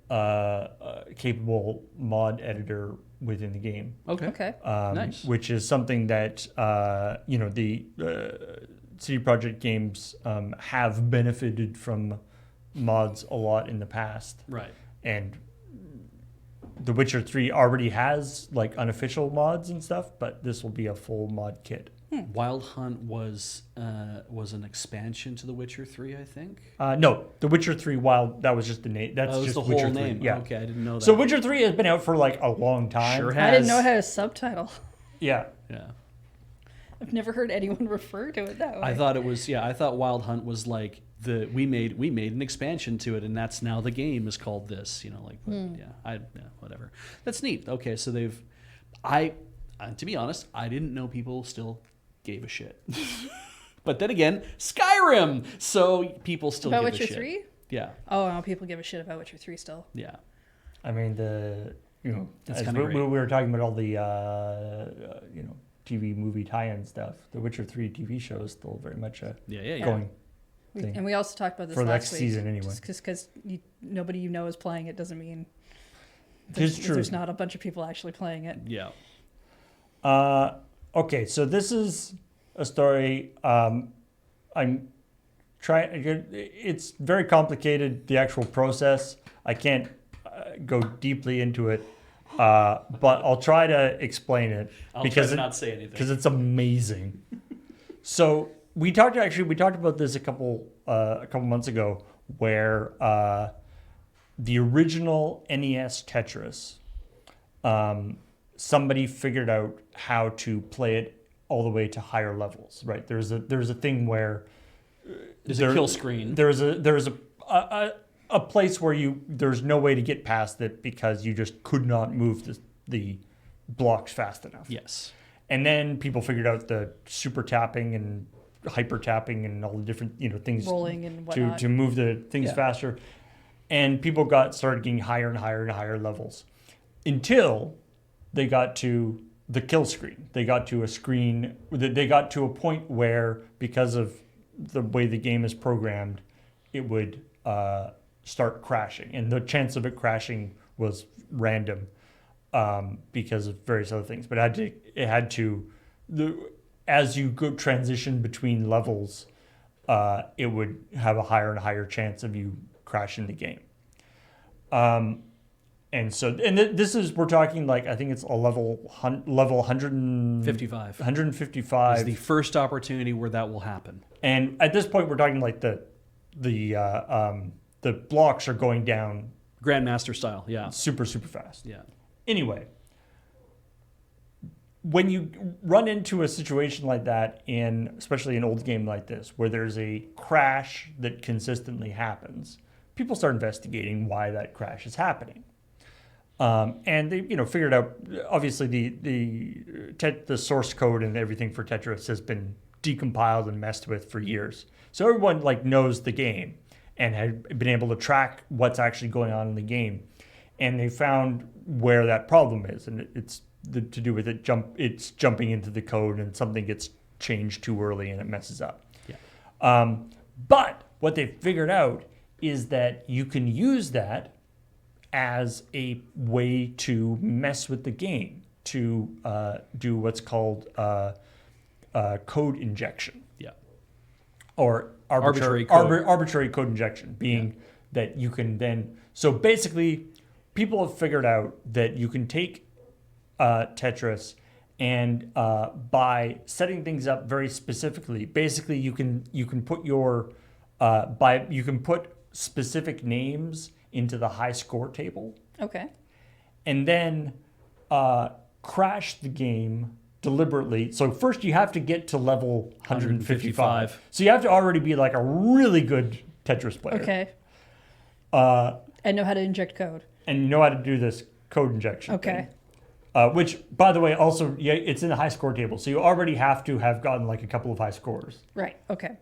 capable mod editor within the game. Okay. Nice. Which is something that the CD Projekt games have benefited from mods a lot in the past. Right. And The Witcher 3 already has like unofficial mods and stuff, but this will be a full mod kit. Wild Hunt was an expansion to The Witcher 3, I think. No, The Witcher 3 Wild. That was just the name. That's just the Witcher whole 3. name. Yeah. Okay, I didn't know that. So Witcher 3 has been out for like a long time. Sure has. I didn't know it had a subtitle. Yeah. Yeah. I've never heard anyone refer to it that way. I thought it was. Yeah, I thought Wild Hunt was like we made an expansion to it, and that's now the game is called this. Whatever. That's neat. Okay, so to be honest, I didn't know people still gave a shit. But then again, Skyrim, so people still about give Witcher a shit. 3? Yeah. Oh, no, people give a shit about Witcher 3 still. Yeah. I mean That's as kinda we great. were talking about all the TV movie tie-in stuff. The Witcher 3 TV show is still very much going. thing. And we also talked about this For last next week. season anyway. Just because nobody you know is playing it doesn't mean It's true. there's not a bunch of people actually playing it. Yeah. Okay, so this is a story. I'm trying. It's very complicated, the actual process. I can't go deeply into it, but I'll try to explain it I'll because try to not say anything. because it's amazing. So we talked about this a couple months ago, where the original NES Tetris, somebody figured out how to play it all the way to higher levels. Right? There's a thing where There's a kill screen. There's a place where there's no way to get past it because you just could not move the blocks fast enough. Yes. And then people figured out the super tapping and hyper tapping and all the different things Rolling and whatnot. to move the things faster. And people started getting higher and higher and higher levels until they got to the kill screen. They got to a screen. They got to a point where, because of the way the game is programmed, it would start crashing, and the chance of it crashing was random because of various other things. But as you go transition between levels, it would have a higher and higher chance of you crashing the game. This is, we're talking like, I think it's a level 55. 155 is the first opportunity where that will happen. And at this point, we're talking like the blocks are going down Grandmaster style, yeah. super, super fast. Yeah. Anyway, when you run into a situation like that, especially an old game like this, where there's a crash that consistently happens, people start investigating why that crash is happening. And they, figured out, obviously the source code and everything for Tetris has been decompiled and messed with for years. So everyone knows the game and had been able to track what's actually going on in the game. And they found where that problem is. And it's to do with it's jumping into the code and something gets changed too early and it messes up. Yeah. But what they figured out is that you can use that as a way to mess with the game, to do what's called code injection. Yeah. Or arbitrary code injection, being that you can then... So basically, people have figured out that you can take Tetris and by setting things up very specifically, basically you can put your... you can put specific names into the high score table. Okay. And then crash the game deliberately. So first you have to get to level 155. So you have to already be like a really good Tetris player. Okay. And know how to inject code. And you know how to do this code injection Okay. thing. Which, by the way, also, yeah, it's in the high score table. So you already have to have gotten like a couple of high scores. Right. Okay.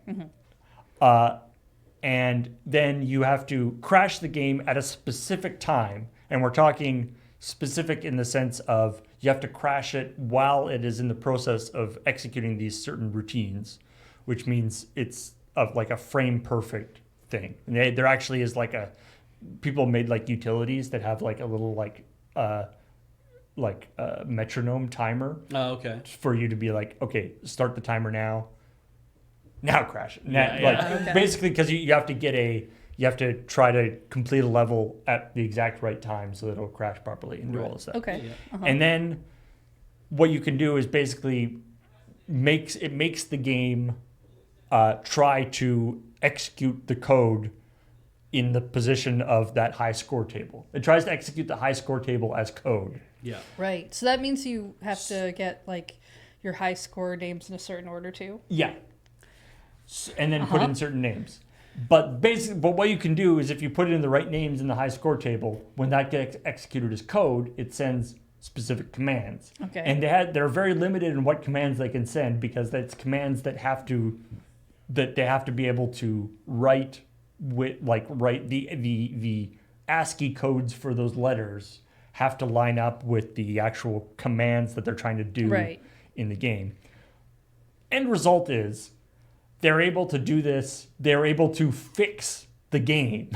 And then you have to crash the game at a specific time. And we're talking specific in the sense of you have to crash it while it is in the process of executing these certain routines, which means it's like a frame perfect thing. And there actually is like people made like utilities that have like a little metronome timer. Oh, okay. For you to be like, okay, start the timer now. Now crash it. Okay. Basically, because you have to try to complete a level at the exact right time so that it'll crash properly and do all this stuff. Okay. Yeah. And then what you can do is basically makes the game try to execute the code in the position of that high score table. It tries to execute the high score table as code. Yeah. Right. So that means you have to get like your high score names in a certain order too. Yeah. And then put in certain names. But what you can do is if you put it in the right names in the high score table, when that gets executed as code, it sends specific commands. Okay. And they're very limited in what commands they can send because that's commands that they have to be able to write the ASCII codes for those letters have to line up with the actual commands that they're trying to do in the game. End result is they're able to do this. They're able to fix the game.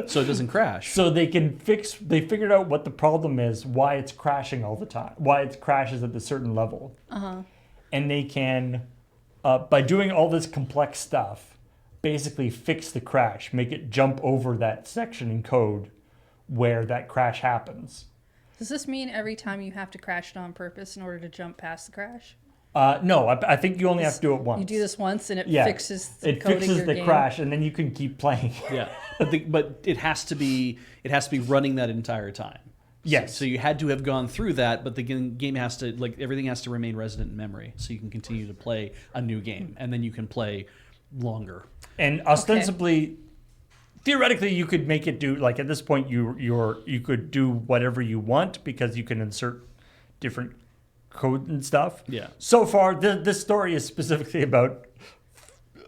So it doesn't crash. So they figured out what the problem is, why it's crashing all the time, why it crashes at a certain level. And they can, by doing all this complex stuff, basically fix the crash, make it jump over that section in code where that crash happens. Does this mean every time you have to crash it on purpose in order to jump past the crash? No, I think you only have to do it once. You do this once and it fixes the it coding fixes your the game. crash, and then you can keep playing. Yeah, but it has to be running that entire time. Yes. So you had to have gone through that, but the game has to everything has to remain resident in memory, so you can continue to play a new game, and then you can play longer. And ostensibly, theoretically, you could make it do at this point you could do whatever you want because you can insert different code and stuff. Yeah. So far, this story is specifically about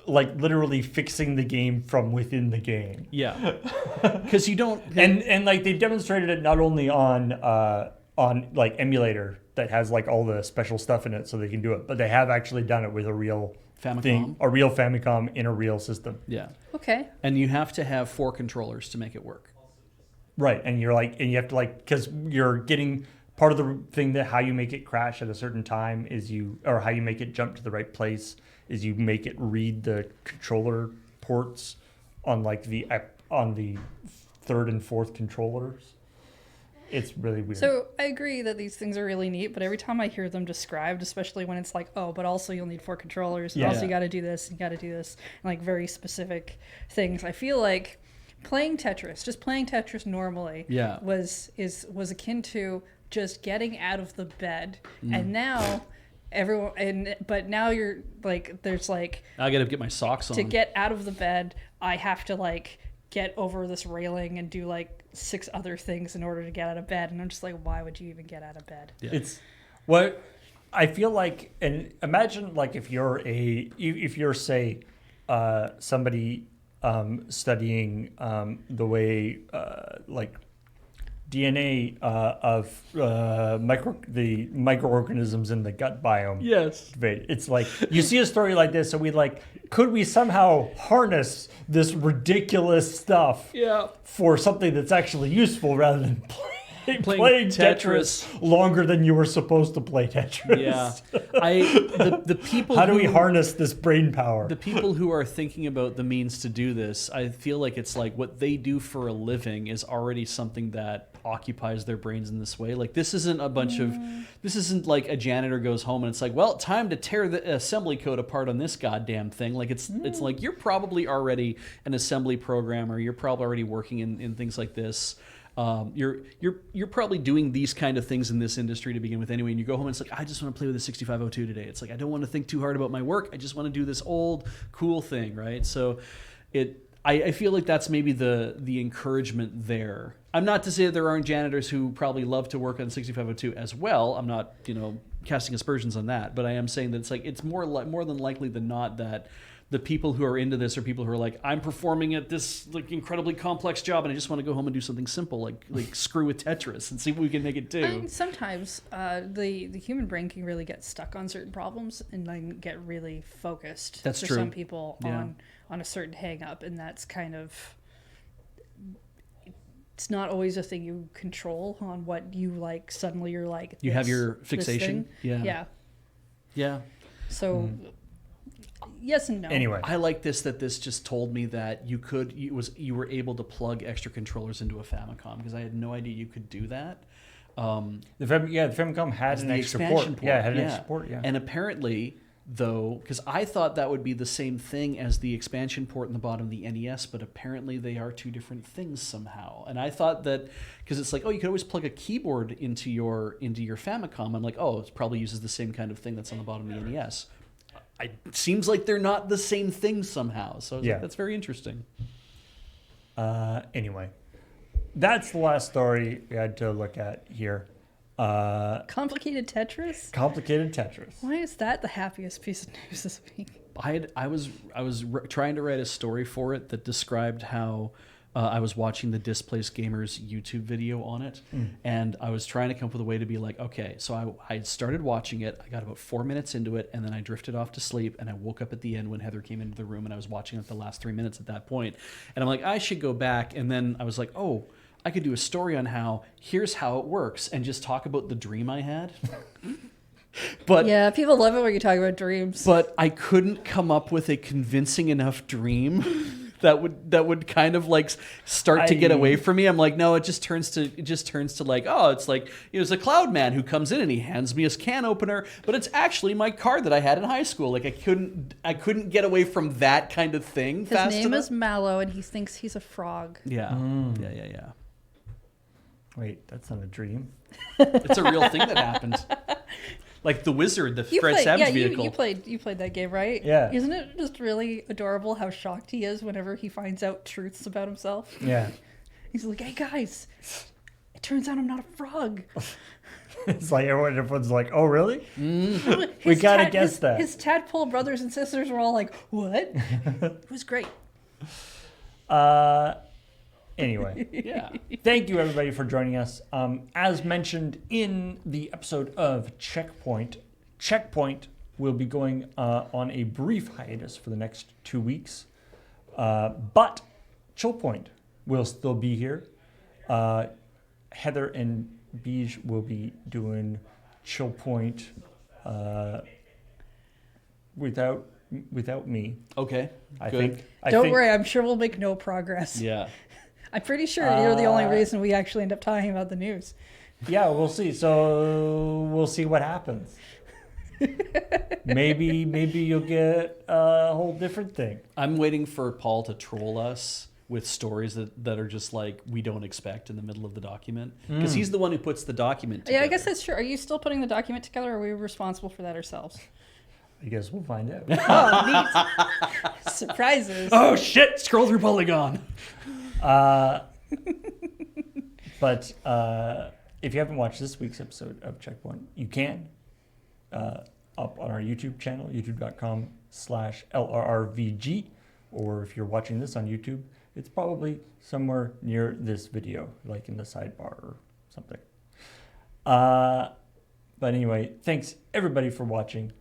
literally fixing the game from within the game. Yeah. Because you don't. And they demonstrated it not only on emulator that has all the special stuff in it so they can do it, but they have actually done it with a real Famicom. a real Famicom in a real system. Yeah. Okay. And you have to have 4 controllers to make it work. Right, and you have to because you're getting part of the thing that how you make it crash at a certain time is how you make it jump to the right place is you make it read the controller ports on the third and fourth controllers. It's really weird. So I agree that these things are really neat, but every time I hear them described, especially when it's but also you'll need 4 controllers, and also you got to do this, and you got to do this, and very specific things. I feel like playing Tetris normally, was akin to just getting out of the bed, and now but now you're there's I gotta get my socks on to get out of the bed. I have to get over this railing and do 6 other things in order to get out of bed, and I'm just why would you even get out of bed? Yeah. It's what I feel like, and imagine if you're say somebody studying the way DNA of the microorganisms in the gut biome. Yes. It's you see a story like this, and could we somehow harness this ridiculous stuff for something that's actually useful rather than playing Tetris longer than you were supposed to play Tetris? Yeah. The people How do we harness this brain power? The people who are thinking about the means to do this, I feel like it's what they do for a living is already something that occupies their brains in this way. This isn't a janitor goes home and it's time to tear the assembly code apart on this goddamn thing. It's you're probably already an assembly programmer, you're probably already working in things like this. You're probably doing these kind of things in this industry to begin with anyway, and you go home and it's I just want to play with the 6502 today. It's I don't want to think too hard about my work. I just want to do this old cool thing, right? So I feel like that's maybe the encouragement there I'm not to say that there aren't janitors who probably love to work on 6502 as well. I'm not, casting aspersions on that, but I am saying that it's like it's more than likely than not that the people who are into this are people who are like, I'm performing at this like incredibly complex job and I just want to go home and do something simple like screw with Tetris and see what we can make it do. I mean, sometimes the human brain can really get stuck on certain problems and then get really focused. That's for true. some people on a certain hang up, and that's kind of, it's not always a thing you control on what you like. Suddenly you're like, you have your fixation. Yeah. So yes and no. Anyway, I like that this just told me that you were able to plug extra controllers into a Famicom, because I had no idea you could do that. The Famicom had an extra port. Yeah, it had an extra port. Yeah, and apparently, though, because I thought that would be the same thing as the expansion port in the bottom of the NES, but apparently they are two different things somehow. And I thought that, because it's like, oh, you could always plug a keyboard into your Famicom. I'm like, oh, it probably uses the same kind of thing that's on the bottom of the NES. It seems like they're not the same thing somehow. So I was like, that's very interesting. Anyway, that's the last story we had to look at here. Complicated Tetris? Complicated Tetris. Why is that the happiest piece of news this week? I was trying to write a story for it that described how I was watching the Displaced Gamers YouTube video on it, and I was trying to come up with a way to be like, okay, so I started watching it, I got about 4 minutes into it, and then I drifted off to sleep, and I woke up at the end when Heather came into the room, and I was watching it the last 3 minutes at that point, and I'm like, I should go back, and then I was like, oh, I could do a story on here's how it works, and just talk about the dream I had. But yeah, people love it when you talk about dreams. But I couldn't come up with a convincing enough dream that would kind of like start to get away from me. I'm like, no, it just turns to like, oh, it's like it's a cloud man who comes in and he hands me his can opener, but it's actually my card that I had in high school. Like I couldn't get away from that kind of thing. His name is Mallow, and he thinks he's a frog. Yeah, yeah. Wait, that's not a dream. It's a real thing that happened. Like the wizard, the Fred Savage vehicle. You played that game, right? Yeah. Isn't it just really adorable how shocked he is whenever he finds out truths about himself? Yeah. He's like, hey guys, it turns out I'm not a frog. It's like everyone's like, oh really? We gotta guess that. His tadpole brothers and sisters were all like, what? It was great. Anyway, yeah. Thank you everybody for joining us. As mentioned in the episode of ChillPoint will be going on a brief hiatus for the next 2 weeks, but ChillPoint will still be here. Heather and Beej will be doing ChillPoint without me. Okay, I good. think. Don't worry, I'm sure we'll make no progress. Yeah. I'm pretty sure you're the only reason we actually end up talking about the news. Yeah, we'll see. So we'll see what happens. maybe you'll get a whole different thing. I'm waiting for Paul to troll us with stories that are just like we don't expect in the middle of the document, because he's the one who puts the document together. Yeah, I guess that's true. Are you still putting the document together, or are we responsible for that ourselves? I guess we'll find out. Oh, neat. Surprises. Oh shit! Scroll through Polygon. But if you haven't watched this week's episode of ChillPoint, you can up on our YouTube channel, youtube.com/LRRVG, or if you're watching this on YouTube, it's probably somewhere near this video, like in the sidebar or something. But anyway, thanks everybody for watching,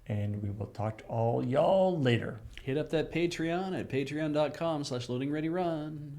and we will talk to all y'all later. Hit up that Patreon at patreon.com/loadingreadyrun.